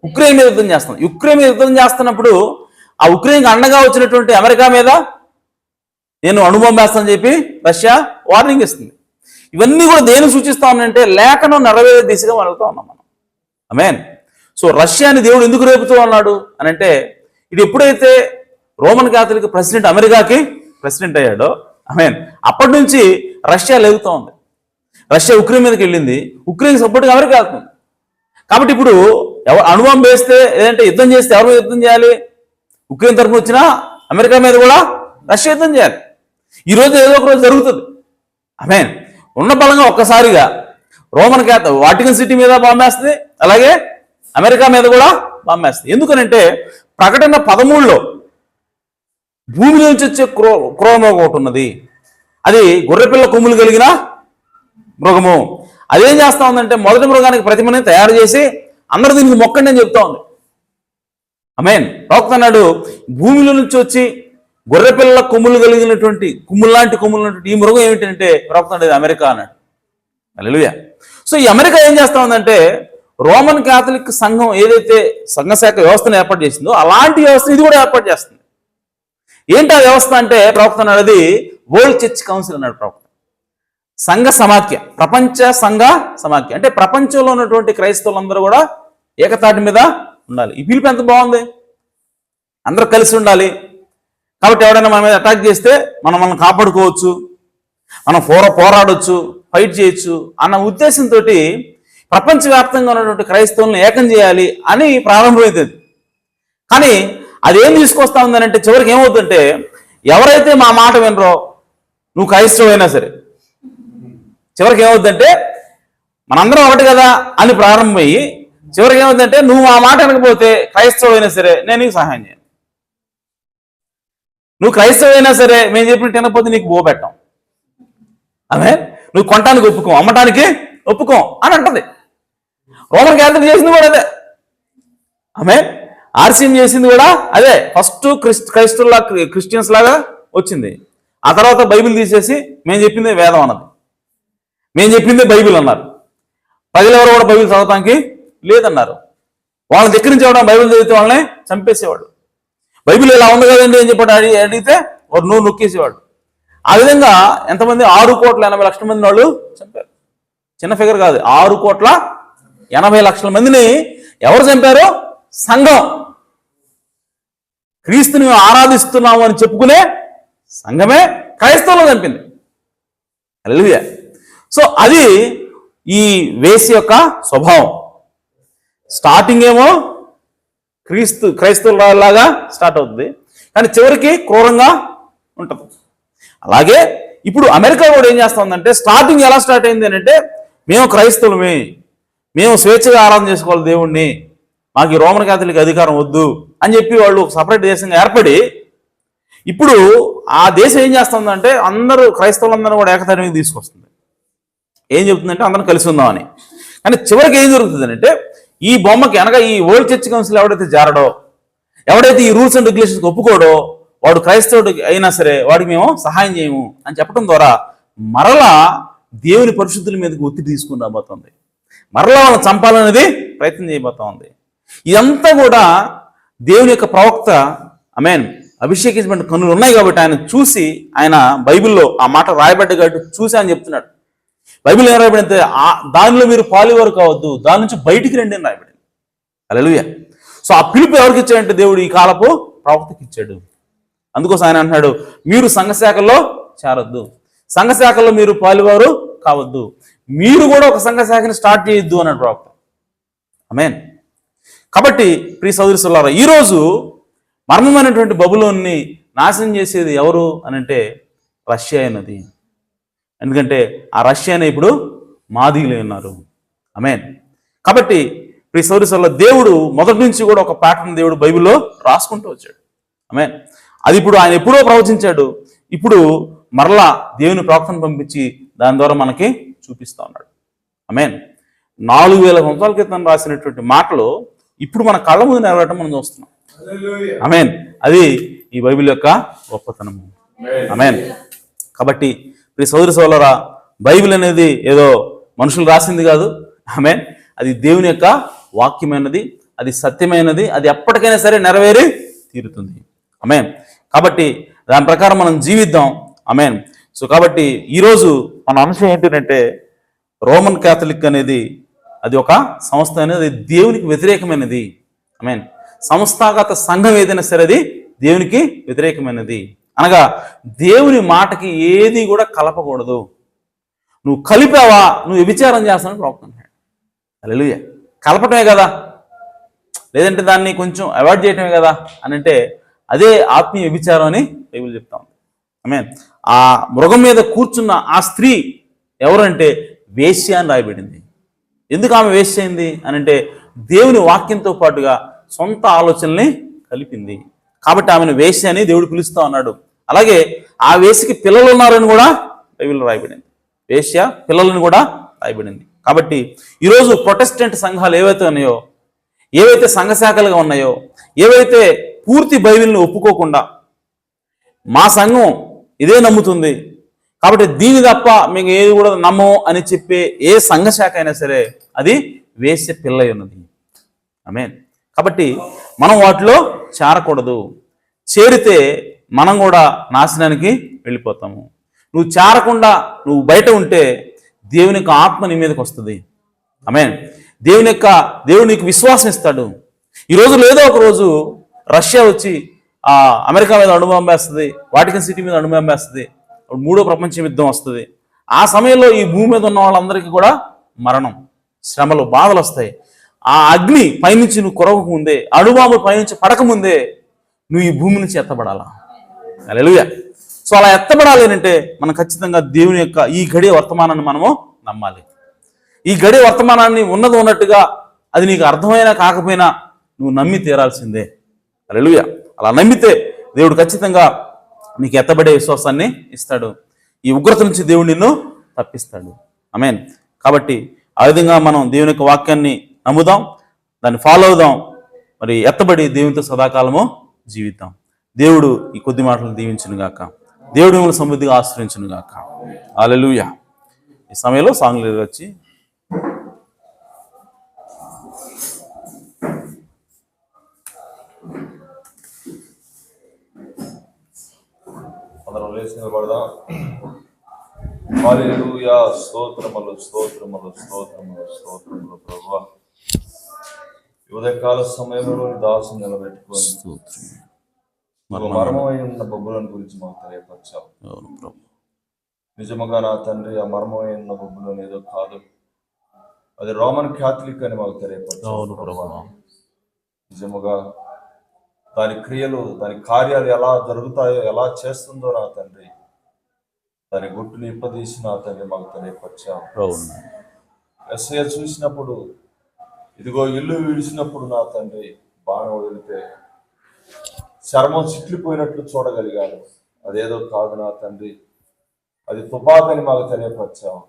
ఉక్రెయిన్ మీద యుద్ధం చేస్తుంది. ఉక్రెయిన్ మీద యుద్ధం చేస్తున్నప్పుడు ఆ ఉక్రెయిన్కి అండగా వచ్చినటువంటి అమెరికా మీద నేను అణుబాంబు వేస్తానని చెప్పి రష్యా వార్నింగ్ ఇస్తుంది. ఇవన్నీ కూడా దేని సూచిస్తా ఉన్నాయంటే, లేఖనం నెరవేరే దిశగా వెళ్తూ ఉన్నాం మనం. ఆమేన్. సో రష్యాని దేవుడు ఎందుకు రేపుతూ ఉన్నాడు అని అంటే, ఇది ఎప్పుడైతే రోమన్ క్యాథలిక్ ప్రెసిడెంట్ అమెరికాకి ప్రెసిడెంట్ అయ్యాడో, ఆమేన్, అప్పటి నుంచి రష్యా లేగుతూ ఉంది. రష్యా ఉక్రెయిన్ మీదకి వెళ్ళింది, ఉక్రెయిన్ సపోర్ట్గా అమెరికా వెళ్తుంది. కాబట్టి ఇప్పుడు అణుబాంబు వేస్తే, ఏదంటే యుద్ధం చేస్తే ఎవరి మీద యుద్ధం చేయాలి? ఉక్రెయిన్ తరఫున వచ్చినా అమెరికా మీద కూడా రష్యా యుద్ధం చేయాలి. ఈరోజు ఏదో ఒక రోజు జరుగుతుంది. ఆమేన్. ఉన్న బలంగా ఒక్కసారిగా వాటికన్ సిటీ మీద బాంబేస్తుంది, అలాగే అమెరికా మీద కూడా బాంబేస్తుంది. ఎందుకనంటే ప్రకటన 13లో భూమి నుంచి వచ్చే క్రోమం ఒకటి ఉన్నది. అది గొర్రెపిల్ల కొమ్ములు కలిగిన మృగము. అదేం చేస్తా ఉందంటే, మొదటి మృగానికి ప్రతిమని తయారు చేసి అందరూ దీనికి మొక్కండి అని చెప్తా ఉంది. ఆమేన్. ప్రవక్త అన్నాడు, భూమిలో నుంచి వచ్చి గొర్రెపిల్ల కొమ్ములు కలిగినటువంటి కొమ్ములాంటి ఈ మృగం ఏమిటంటే ప్రవక్త అనేది అమెరికా అన్నాడు. హల్లెలూయా. సో ఈ అమెరికా ఏం చేస్తా ఉందంటే, రోమన్ క్యాథలిక్ సంఘం ఏదైతే సంఘశాఖ వ్యవస్థను ఏర్పాటు చేసిందో అలాంటి వ్యవస్థను ఇది కూడా ఏర్పాటు చేస్తుంది. ఏంటి ఆ వ్యవస్థ అంటే ప్రవక్త అన్నాడు, అది వరల్డ్ చర్చ్ కౌన్సిల్ అన్నాడు ప్రవక్త. సంఘ సమాఖ్య, ప్రపంచ సంఘ సమాఖ్య. అంటే ప్రపంచంలో ఉన్నటువంటి క్రైస్తవులందరూ కూడా ఏకతాటి మీద ఉండాలి. ఈ పిలుపు ఎంత బాగుంది, అందరూ కలిసి ఉండాలి. కాబట్టి ఎవడైనా మన మీద అటాక్ చేస్తే మనం కాపాడుకోవచ్చు, మనం పోరాడొచ్చు, ఫైట్ చేయొచ్చు అన్న ఉద్దేశంతో ప్రపంచవ్యాప్తంగా ఉన్నటువంటి క్రైస్తవులను ఏకం చేయాలి అని ప్రారంభమవుతుంది. కానీ అదేం తీసుకొస్తా ఉందనంటే, చివరికి ఏమవుతుందంటే, ఎవరైతే మా మాట వినరో, నువ్వు క్రైస్తవైనా సరే. చివరికి ఏమవుద్దంటే మనందరం ఒకటి కదా అని ప్రారంభమయ్యి చివరికి ఏమవుతుందంటే నువ్వు ఆ మాట అనకపోతే క్రైస్తవైనా సరే నేను నీకు సహాయం చేయను. నువ్వు క్రైస్తవైనా సరే మేము చెప్పినట్టు వినకపోతే నీకు పెట్టాం. ఆమె నువ్వు కొనటానికి ఒప్పుకోం, అమ్మటానికి ఒప్పుకోం అని అంటది. రోమన్ క్యాథలిక్ చేసింది కూడా అదే. ఆమె ఆర్సీఎం చేసింది కూడా అదే. ఫస్ట్ క్రిస్టియన్స్ లాగా వచ్చింది. ఆ తర్వాత బైబిల్ తీసేసి మేము చెప్పింది వేదం అన్నది, మేము చెప్పింది బైబిల్ అన్నారు. ప్రజలు ఎవరు కూడా బైబిల్ చదవటానికి లేదన్నారు. వాళ్ళ దగ్గర నుంచి ఎవరైనా బైబిల్ చదివితే వాళ్ళని చంపేసేవాడు. బైబిల్ ఇలా ఉంది కదండి అని చెప్పి అడిగితే వాడు నువ్వు నొక్కేసేవాడు. ఆ విధంగా ఎంతమంది 6,80,00,000 మంది వాళ్ళు చంపారు. చిన్న ఫిగర్ కాదు, 6,80,00,000 మందిని ఎవరు చంపారు? సంఘం. క్రీస్తుని ఆరాధిస్తున్నాము అని చెప్పుకునే సంఘమే క్రైస్తవులు చంపింది. హల్లెలూయా. సో అది ఈ వేసి యొక్క స్వభావం. స్టార్టింగ్ ఏమో క్రైస్తవులాగా స్టార్ట్ అవుతుంది, కానీ చివరికి క్రూరంగా ఉంటుంది. అలాగే ఇప్పుడు అమెరికా కూడా ఏం చేస్తా ఉందంటే స్టార్టింగ్ ఎలా స్టార్ట్ అయింది అంటే మేము క్రైస్తవులమే, మేము స్వేచ్ఛగా ఆరాధన చేసుకోవాలి దేవుణ్ణి, మాకు ఈ రోమన్ క్యాథలిక్ అధికారం వద్దు అని చెప్పి వాళ్ళు సపరేట్ దేశంగా ఏర్పడి ఇప్పుడు ఆ దేశం ఏం చేస్తుందంటే అందరూ క్రైస్తవులందరూ కూడా ఏకతాటిగా తీసుకొస్తుంది. ఏం చెబుతుందంటే అందరం కలిసి ఉందామని. కానీ చివరికి ఏం జరుగుతుంది అంటే ఈ బొమ్మకి వెనక ఈ వరల్డ్ చర్చ్ కౌన్సిల్ ఎవడైతే జారడో, ఎవడైతే ఈ రూల్స్ అండ్ రెగ్యులేషన్స్ ఒప్పుకోడో వాడు క్రైస్తవుడు అయినా సరే వాడికి మేము సహాయం చేయము అని చెప్పడం ద్వారా మరలా దేవుని పరిశుద్ధుల మీదకి ఒత్తిడి తీసుకుని రాబోతుంది. మరలా వాళ్ళని చంపాలనేది ప్రయత్నం చేయబోతా ఉంది. ఇదంతా కూడా దేవుని యొక్క ప్రవక్త అభిషేకించబడిన కన్నులు ఉన్నాయి కాబట్టి ఆయన చూసి, ఆయన బైబిల్లో ఆ మాట రాయబడ్డ కాబట్టి చూసి ఆయన చెప్తున్నాడు. బైబిల్ ఏం రాయబడితే దానిలో మీరు పాలువారు కావద్దు, దాని నుంచి బయటికి రండి అని రాయబడింది. హల్లెలూయా. సో ఆ పిలుపు ఎవరికి ఇచ్చాడంటే దేవుడు ఈ కాలపు ప్రవక్తకి ఇచ్చాడు. అందుకోసం ఆయన అంటున్నాడు మీరు సంఘశాఖల్లో చేరొద్దు, సంఘశాఖల్లో మీరు పాలువారు కావద్దు, మీరు కూడా ఒక సంఘశాఖని స్టార్ట్ చేయొద్దు అన్నాడు ప్రవక్త. ఆమేన్. కాబట్టి ప్రియ సోదరి సోదరులారా, ఈరోజు మర్మమైనటువంటి బబులోన్ని నాశనం చేసేది ఎవరు అనంటే రష్యా అన్నది. ఎందుకంటే ఆ రష్యానే ఇప్పుడు మాదీయులై ఉన్నారు. ఆమేన్. కాబట్టి ప్రియ సోదరి సోదరులారా, దేవుడు మొదటి నుంచి కూడా ఒక ప్యాటర్న్ దేవుడు బైబిల్లో రాసుకుంటూ వచ్చాడు. ఆమేన్. అది ఇప్పుడు ఆయన ఎప్పుడో ప్రవచించాడు, ఇప్పుడు మరలా దేవుని ప్రవక్తను పంపించి దాని ద్వారా మనకి చూపిస్తా ఉన్నాడు. ఆమేన్. 4,000 సంవత్సరాల క్రితం రాసినటువంటి మాటలు ఇప్పుడు మన కళ్ళ ముందు నెరవేరటం మనం చూస్తున్నాం. ఆమేన్. అది ఈ బైబిల్ యొక్క గొప్పతనము. ఆమేన్. కాబట్టి ప్రియ సోదరి సోదరులారా, బైబిల్ అనేది ఏదో మనుషులు రాసింది కాదు. ఆమేన్. అది దేవుని యొక్క వాక్యమైనది, అది సత్యమైనది, అది ఎప్పటికైనా సరే నెరవేరి తీరుతుంది. ఆమేన్. కాబట్టి దాని ప్రకారం మనం జీవిద్దాం. ఆమేన్. సో కాబట్టి ఈరోజు మన అంశం ఏంటంటే రోమన్ క్యాథలిక్ అనేది అది ఒక సంస్థ అనేది దేవునికి వ్యతిరేకమైనది. ఆమేన్. సంస్థాగత సంఘం ఏదైనా సరే అది దేవునికి వ్యతిరేకమైనది. అనగా దేవుని మాటకి ఏది కూడా కలపకూడదు. నువ్వు కలిపావా నువ్వు వ్యభిచారం చేస్తానని ప్రవక్త అన్నాడు. హల్లెలూయా. కలపటమే కదా, లేదంటే దాన్ని కొంచెం అవాయిడ్ చేయటమే కదా అని అంటే అదే ఆత్మీయ వ్యభిచారం అని బైబిల్ చెప్తాం. ఆమేన్. ఆ మృగం మీద కూర్చున్న ఆ స్త్రీ ఎవరంటే వేశ్య అని రాయబడింది. ఎందుకు ఆమె వేశ్య అయింది అని అంటే దేవుని వాక్యంతో పాటుగా సొంత ఆలోచనల్ని కలిపింది కాబట్టి ఆమెను వేశ్య అని దేవుడు పిలుస్తా ఉన్నాడు. అలాగే ఆ వేశ్యకి పిల్లలు ఉన్నారని కూడా బైబిల్లో రాయబడింది. వేశ్య పిల్లలను కూడా రాయబడింది. కాబట్టి ఈరోజు ప్రొటెస్టెంట్ సంఘాలు ఏవైతే ఉన్నాయో, ఏవైతే సంఘశాఖలుగా ఉన్నాయో, ఏవైతే పూర్తి బైబిల్ని ఒప్పుకోకుండా మా సంఘం ఇదే నమ్ముతుంది కాబట్టి దీని తప్ప మేము ఏది కూడా నమ్మము అని చెప్పే ఏ సంఘశాఖ అయినా సరే అది వేశ్య పిల్ల ఉన్నది. ఆమేన్. కాబట్టి మనం వాటిలో చేరకూడదు. చేరితే మనం కూడా నాశనానికి వెళ్ళిపోతాము. నువ్వు చేరకుండా నువ్వు బయట ఉంటే దేవుని యొక్క ఆత్మ నీ మీదకి వస్తుంది. ఆమేన్. దేవుడు నీకు విశ్వాసం ఇస్తాడు. ఈరోజు లేదో ఒక రోజు రష్యా వచ్చి అమెరికా మీద అణుబాంబేస్తుంది, వాటికన్ సిటీ మీద అణుబాంబేస్తుంది, 3వ ప్రపంచ యుద్ధం వస్తుంది. ఆ సమయంలో ఈ భూమి మీద ఉన్న వాళ్ళందరికీ కూడా మరణం, శ్రమలు, బాధలు వస్తాయి. ఆ అగ్ని పైనుంచి నువ్వు కొరవక ముందే, అణుబాంబు పైనుంచి పడకముందే నువ్వు ఈ భూమి నుంచి ఎత్తబడాలా. హల్లెలూయా. సో అలా ఎత్తబడాలి అంటే మనం ఖచ్చితంగా దేవుని యొక్క ఈ గడియ వర్తమానాన్ని మనము నమ్మాలి. ఈ గడియ వర్తమానాన్ని ఉన్నది ఉన్నట్టుగా అది నీకు అర్థమైనా కాకపోయినా నువ్వు నమ్మి తీరాల్సిందే. హల్లెలూయా. అలా నమ్మితే దేవుడు ఖచ్చితంగా నీకు ఎత్తబడే విశ్వాసాన్ని ఇస్తాడు. ఈ ఉగ్రత నుంచి దేవుడు నిన్ను తప్పిస్తాడు. ఆమేన్. కాబట్టి ఆ విధంగా మనం దేవుని యొక్క వాక్యాన్ని నమ్ముదాం, దాన్ని ఫాలో అవుదాం, మరి ఎత్తబడి దేవునితో సదాకాలము జీవిద్దాం. దేవుడు ఈ కొద్ది మాటలు దీవించును గాక. దేవుడు మిమ్మల్ని సమృద్ధిగా ఆశ్రయించును గాక. హల్లెలూయా. ఈ సమయంలో సాంగ్లు వచ్చి అందరం లేచి నిలబడదాం. హల్లెలూయా. స్తోత్రములు స్తోత్రములు స్తోత్రములు స్తోత్రములు ప్రభువా. ఉదయకాల సమయంలో దాసు నిలబెట్టుకొని మర్మమై ఉన్న బొబ్బులను గురించి మాకు తెలియపరిచావు. నిజముగా నా తండ్రి, ఆ మర్మమై ఉన్న బొబ్బులను ఏదో కాదు, అది రోమన్ క్యాథలిక్ అని మాకు తెలియపరిచావు. నిజముగా దాని క్రియలు, దాని కార్యాలు ఎలా జరుగుతాయో, ఎలా చేస్తుందో నా తండ్రి, దాని గుట్టుని ఇప్పదీసి నా తండ్రి మాకు తెలియపరిచావు. యేసయ్య చూసినప్పుడు, ఇదిగో ఇల్లు విడిచినప్పుడు నా తండ్రి బాణం వదిలితే చర్మం చిట్లిపోయినట్లు చూడగలిగాడు. అదేదో కాదు నా తండ్రి, అది తుపాకని మాకు తెలియపరిచావు.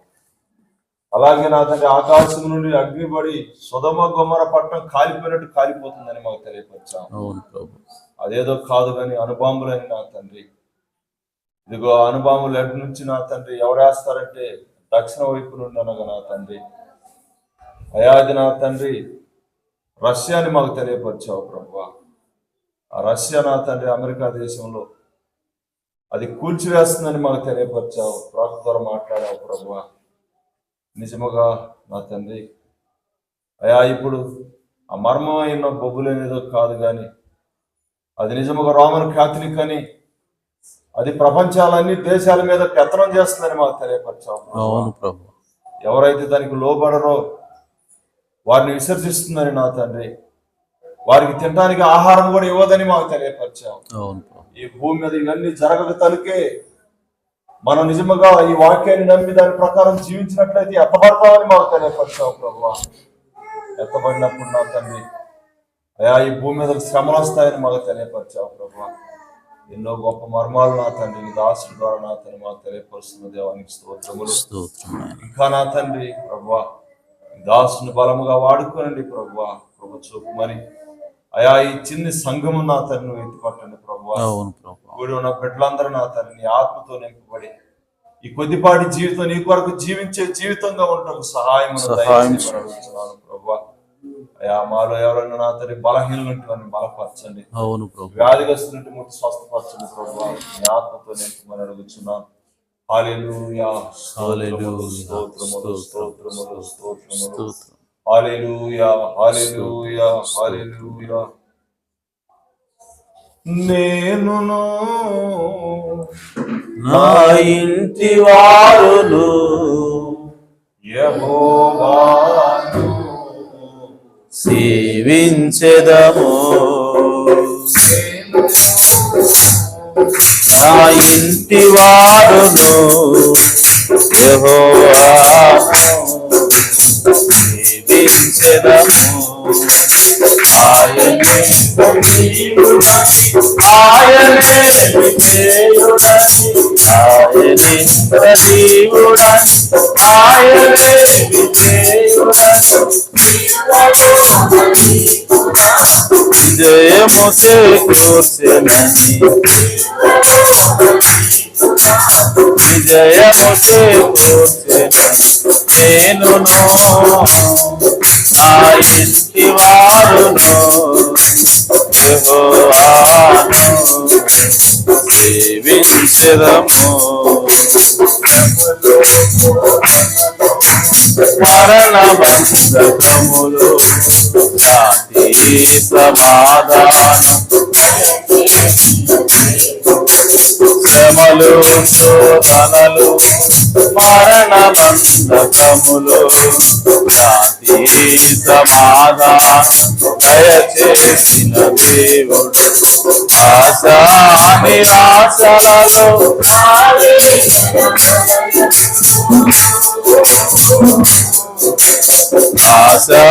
అలాగే నా తండ్రి ఆకాశం నుండి అగ్నిపడి సొదొమ గొమొర్రా పట్టణం కాలిపోయినట్టు కాలిపోతుందని మాకు తెలియపరిచాం. అదేదో కాదు కానీ అణుబాంబులని నా తండ్రి, ఇదిగో అణుబాంబులు ఎటు నుంచి నా తండ్రి ఎవరేస్తారంటే దక్షిణ వైపు నుండి అనగా నా తండ్రి అయాది నా తండ్రి రష్యాని మాకు తెలియపరిచావు ప్రభువా. ఆ రష్యా నా తండ్రి అమెరికా దేశంలో అది కూల్చివేస్తుందని మాకు తెలియపరిచావు. ప్రవక్త ద్వారా మాట్లాడావు ప్రభువా. నిజముగా నా తండ్రి అయా ఇప్పుడు ఆ మర్మమైన బొబ్బులేనిదో కాదు కానీ అది నిజముగా రోమన్ క్యాథలిక్ అని, అది ప్రపంచాలన్నీ దేశాల మీద పెత్తనం చేస్తుందని మాకు తెలియపరిచావు. ఎవరైతే దానికి లోబడరో వారిని విసర్జిస్తుందని నా తండ్రి, వారికి తినడానికి ఆహారం కూడా ఇవ్వదని మాకు తెలియపరిచావు. ఈ భూమి మీద ఇవన్నీ జరగక తలుకే మనం నిజముగా ఈ వాక్యాన్ని నమ్మి దాని ప్రకారం జీవించినట్లయితే ఎత్తబడతామని మాకు తెలియపరిచావు ప్రభువా. ఎత్తబడినప్పుడు నా తండ్రి అయా ఈ భూమి మీద శ్రమలు వస్తాయని మాకు తెలియపరిచావు ప్రభువా. ఎన్నో గొప్ప మర్మాలు నా తండ్రి నీ దాసుల ద్వారా నా తండ్రి మాకు తెలియపరుస్తున్న దేవానికి స్తోత్రములు. ఇంకా నా తండ్రి ప్రభువా దాసుని బలముగా వాడుకోనండి ప్రభువా. ప్రభు చూపుమని అయా ఈ చిన్ని సంఘము నా తండ్రి నువ్వు ఎత్తిపట్టండి ప్రభువా. కూడి ఉన్న బిడ్డలందరూ నా తండ్రి నీ ఆత్మతో నింపబడి ఈ కొద్దిపాటి జీవితం నీ కొరకు జీవించే జీవితంగా ఉండటం సహాయం అడుగుతున్నాను ప్రభువా. అయా మాలో ఎవరైనా నా తండ్రి బలహీనులను బలపరచండి, వ్యాధిగ్రస్తులను ముట్టి స్వస్థపరచండి ప్రభువా. నీ ఆత్మతో నింపమని అడుగుతున్నాను. హల్లెలూయా. స్తోత్రములు స్తోత్రములు స్తోత్రములు. హల్లెలూయా హల్లెలూయా హల్లెలూయా. నేనును నా ఇంటి వారును యెహోవాను సేవించెదము. నా ఇంటి వారును యెహోవాను సేవించెదము. ఆయనే దేవుడని, ఆయనే విజేయుడని, ఆయనే ప్రదీవుడని, ఆయనే విజేయుడని, విజయము చేకూర్చెనని, విజయము చేకూర్చెనని నేనును నా ఇంటి వారును యెహోవాను సేవించెదము. మరణ బంధకములు శాంతి సమాధానం, శ్రమలు శోధనలు, మరణ బంధకములు శాంతి సమాధానం దయచేసిన దేవుడు ఆశా నిరాశలలో ఆశా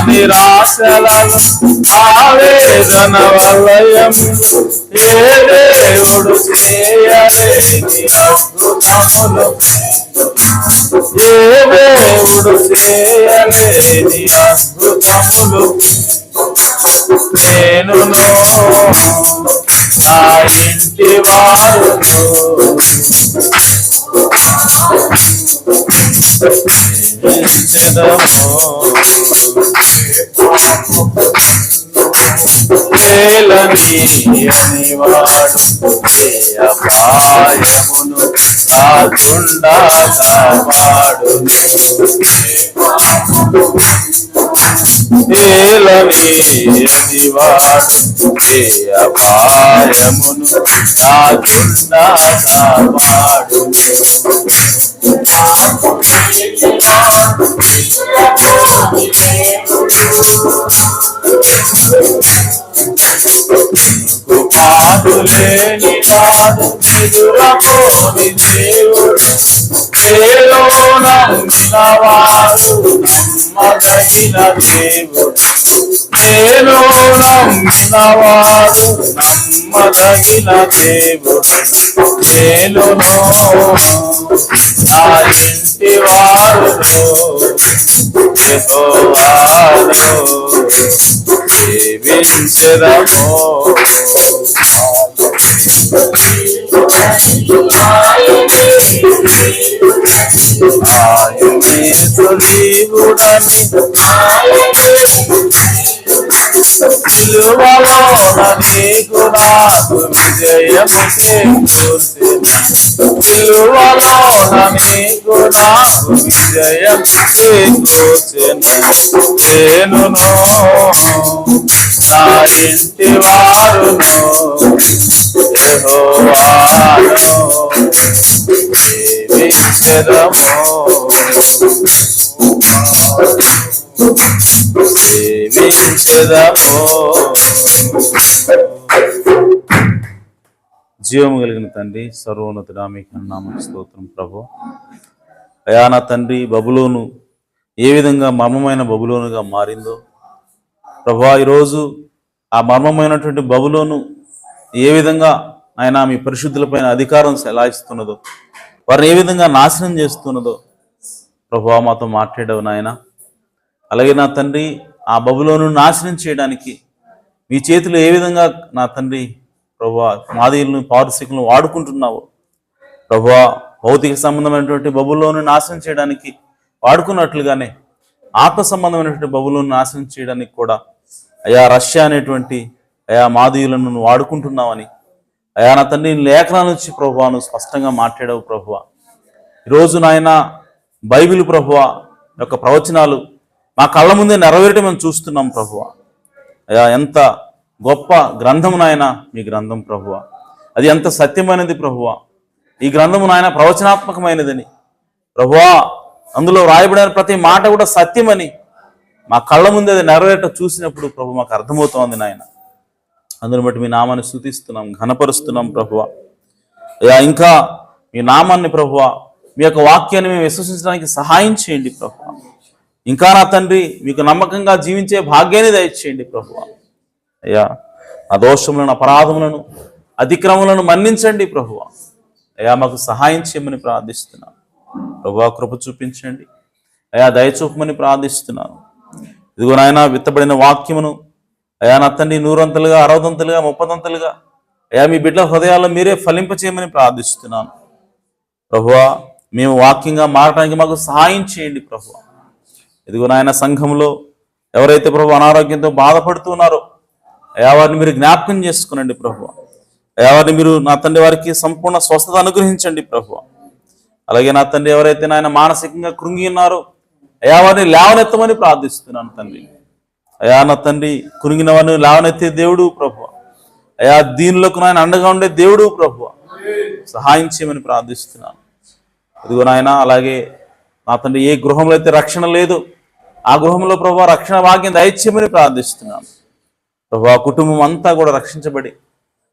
నిరాశలలో ఆవేదన వలయం ఏ దేవుడు చేయలేని అద్భుతములు ఏ దేవుడు చేయలేని అద్భుతములు నేనును నా ఇంటి వారును వేలని వాడు అపాయమును రాకుండా కాపాడును వేలని వాడు అపాయమును రాకుండా కాపాడును పాదులేని వాడు ఎదురపోని దేవుడు ఏలో నమ్మిన వారు నమ్మదగిన దేవుడు ఏలో నమ్మిన వారు నమ్మదగిన దేవుడు ఏలును నా ఇంటి వారును యెహోవాను సేవించెదము ఆయనే సులీవుడని సిలువలో నీకు నాకు విజయము చేకూర్చెను సిలువలో నీకు నాకు విజయం చేకూర్చెను నేనును నా ఇంటి వారును యెహోవాను సేవించెదము జీవము కలిగిన తండ్రి సర్వోన్నతుడా మీకు నామమున స్తోత్రం ప్రభు. అయా నా తండ్రి బబులోను ఏ విధంగా మర్మమైన బబులోనుగా మారిందో ప్రభా, ఈరోజు ఆ మర్మమైనటువంటి బబులోను ఏ విధంగా ఆయన మీ పరిశుద్ధులపైన అధికారం చెలాయిస్తున్నదో, వారిని ఏ విధంగా నాశనం చేస్తున్నదో ప్రభా మాతో మాట్లాడవు నాయన. అలాగే నా తండ్రి ఆ బబులోను నాశనం చేయడానికి మీ చేతిలో ఏ విధంగా నా తండ్రి ప్రభా మాదీయులను పారసీకులను వాడుకుంటున్నావు ప్రభా, భౌతిక సంబంధమైనటువంటి బబులోను నాశనం చేయడానికి వాడుకున్నట్లుగానే ఆత్మ సంబంధమైనటువంటి బబులోను నాశనం చేయడానికి కూడా అయా రష్యా అనేటువంటి అయా మాదీయులను నువ్వు వాడుకుంటున్నావని అయా నా తండ్రి లేఖనాల నుంచి ప్రభువా నువ్వు స్పష్టంగా మాట్లాడావు ప్రభువా. ఈరోజు నాయన బైబిల్ ప్రభువా యొక్క ప్రవచనాలు మా కళ్ళ ముందే నెరవేరటం మేము చూస్తున్నాం ప్రభువా. అయా ఎంత గొప్ప గ్రంథము నాయన మీ గ్రంథం ప్రభువా, అది ఎంత సత్యమైనది ప్రభువా. ఈ గ్రంథము నాయన ప్రవచనాత్మకమైనదని ప్రభువా, అందులో రాయబడిన ప్రతి మాట కూడా సత్యమని మా కళ్ళ ముందే అది నెరవేరటం చూసినప్పుడు ప్రభు మాకు అర్థమవుతోంది నాయన. అందుని బట్టి మీ నామాన్ని స్తుతిస్తున్నాం, ఘనపరుస్తున్నాం ప్రభువా. అయ్యా ఇంకా మీ నామాన్ని ప్రభువా, మీ యొక్క వాక్యాన్ని మేము విశ్వసించడానికి సహాయం చేయండి ప్రభువా. ఇంకా నా తండ్రి మీకు నమ్మకంగా జీవించే భాగ్యాన్ని దయచేయండి ప్రభువా. అయ్యా ఆ దోషములను, అపరాధములను, అతిక్రమములను మన్నించండి ప్రభువా. అయ్యా మాకు సహాయం చేయమని ప్రార్థిస్తున్నాను ప్రభువా. కృప చూపించండి అయ్యా, దయచూపమని ప్రార్థిస్తున్నాను. ఇదిగో నాయన విత్తబడిన వాక్యమును అయ్యా నా తండ్రి 100 60 30 అయ్యా మీ బిడ్డల హృదయాల్లో మీరే ఫలింపచేయమని ప్రార్థిస్తున్నాను ప్రభువా. మేము వాక్యంగా మారడానికి మాకు సహాయం చేయండి ప్రభువా. ఇదిగో నాయన సంఘంలో ఎవరైతే ప్రభు అనారోగ్యంతో బాధపడుతున్నారో అయ్యా వారిని మీరు జ్ఞాపకం చేసుకునండి ప్రభువా. అయ్యా వారిని మీరు నా తండ్రి వారికి సంపూర్ణ స్వస్థత అనుగ్రహించండి ప్రభువా. అలాగే నా తండ్రి ఎవరైతే నాయన మానసికంగా కృంగి ఉన్నారో అయ్యా వారిని లేవనెత్తమని ప్రార్థిస్తున్నాను తండ్రి. అయ్యా నా తండ్రి కృంగిన వారిని లేవనెత్తే దేవుడు ప్రభువా. అయ్యా దీనులకు నాయన అండగా ఉండే దేవుడు ప్రభువా, సహాయం చేయమని ప్రార్థిస్తున్నాను. ఇదిగో నాయన అలాగే నా తండ్రి ఏ గృహంలో అయితే రక్షణ లేదు ఆ గృహంలో ప్రభు రక్షణ భాగ్యం దయచేయమని ప్రార్థిస్తున్నాను. ప్రభు ఆ కుటుంబం అంతా కూడా రక్షించబడి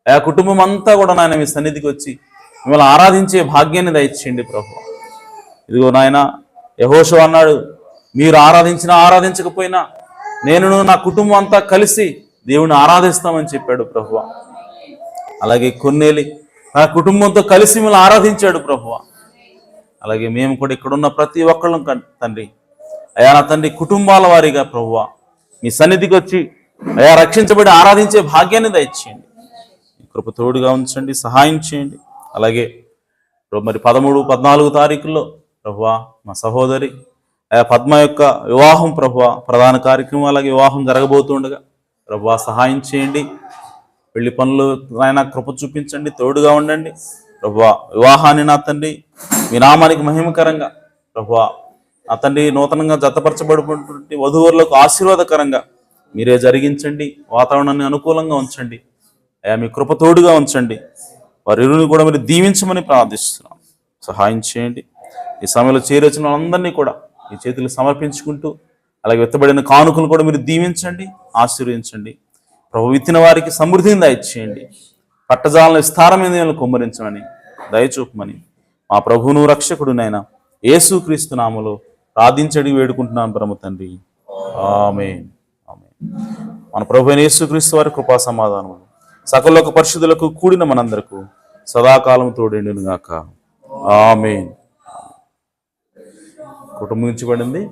ఆ కుటుంబం అంతా కూడా నాయన మీ సన్నిధికి వచ్చి మిమ్మల్ని ఆరాధించే భాగ్యాన్ని దయచేయండి ప్రభు. ఇదిగో నాయన యెహోషువ అన్నాడు, మీరు ఆరాధించినా ఆరాధించకపోయినా నేను నా కుటుంబం అంతా కలిసి దేవుని ఆరాధిస్తామని చెప్పాడు ప్రభు. అలాగే కొన్నేలి నా కుటుంబంతో కలిసి మిమ్మల్ని ఆరాధించాడు ప్రభు. అలాగే మేము కూడా ఇక్కడున్న ప్రతి ఒక్కళ్ళం తండ్రి అయా నా తండ్రి కుటుంబాల వారిగా ప్రభువా మీ సన్నిధికి వచ్చి అయా రక్షించబడి ఆరాధించే భాగ్యాన్ని దయచేయండి. కృప తోడుగా ఉంచండి, సహాయం చేయండి. అలాగే మరి 13, 14 తారీఖుల్లో ప్రభువా మా సహోదరి పద్మ యొక్క వివాహం ప్రభువా ప్రధాన కార్యక్రమం, అలాగే వివాహం జరగబోతుండగా ప్రభువా సహాయం చేయండి. పెళ్లి పనులు ఆయన కృప చూపించండి, తోడుగా ఉండండి ప్రభువా. వివాహాన్ని నా తండ్రి మీ నామానికి మహిమకరంగా ప్రభువా నా తండ్రి నూతనంగా జతపరచబడినటువంటి వధూవరులకు ఆశీర్వాదకరంగా మీరే జరిగించండి. వాతావరణాన్ని అనుకూలంగా ఉంచండి అయ్యా, మీ కృప తోడుగా ఉంచండి. వారి ఇరువుని కూడా మీరు దీవించమని ప్రార్థిస్తున్నాం. సహాయం చేయండి. ఈ సమయంలో చేరొచ్చిన వాళ్ళందరినీ కూడా మీ చేతులు సమర్పించుకుంటూ అలాగే విత్తబడిన కానుకలు కూడా మీరు దీవించండి, ఆశీర్వదించండి ప్రభు. విత్తిన వారికి సమృద్ధిని దయచేయండి. పట్టజాలను విస్తారమైన కుమ్మరించమని దయచూపమని మా ప్రభువును రక్షకుడునైనా యేసుక్రీస్తు నామములో ప్రార్థించడి వేడుకుంటున్నాను పరమ తండ్రి. ఆమేన్. ఆమేన్. మన ప్రభు అయిన యేసుక్రీస్తు వారి కృపా సమాధానము సకల పరిశుద్ధులకు కూడిన మనందరకు సదాకాలం తోడేండును గాక. ఆమేన్. కుటుంబించబడింది.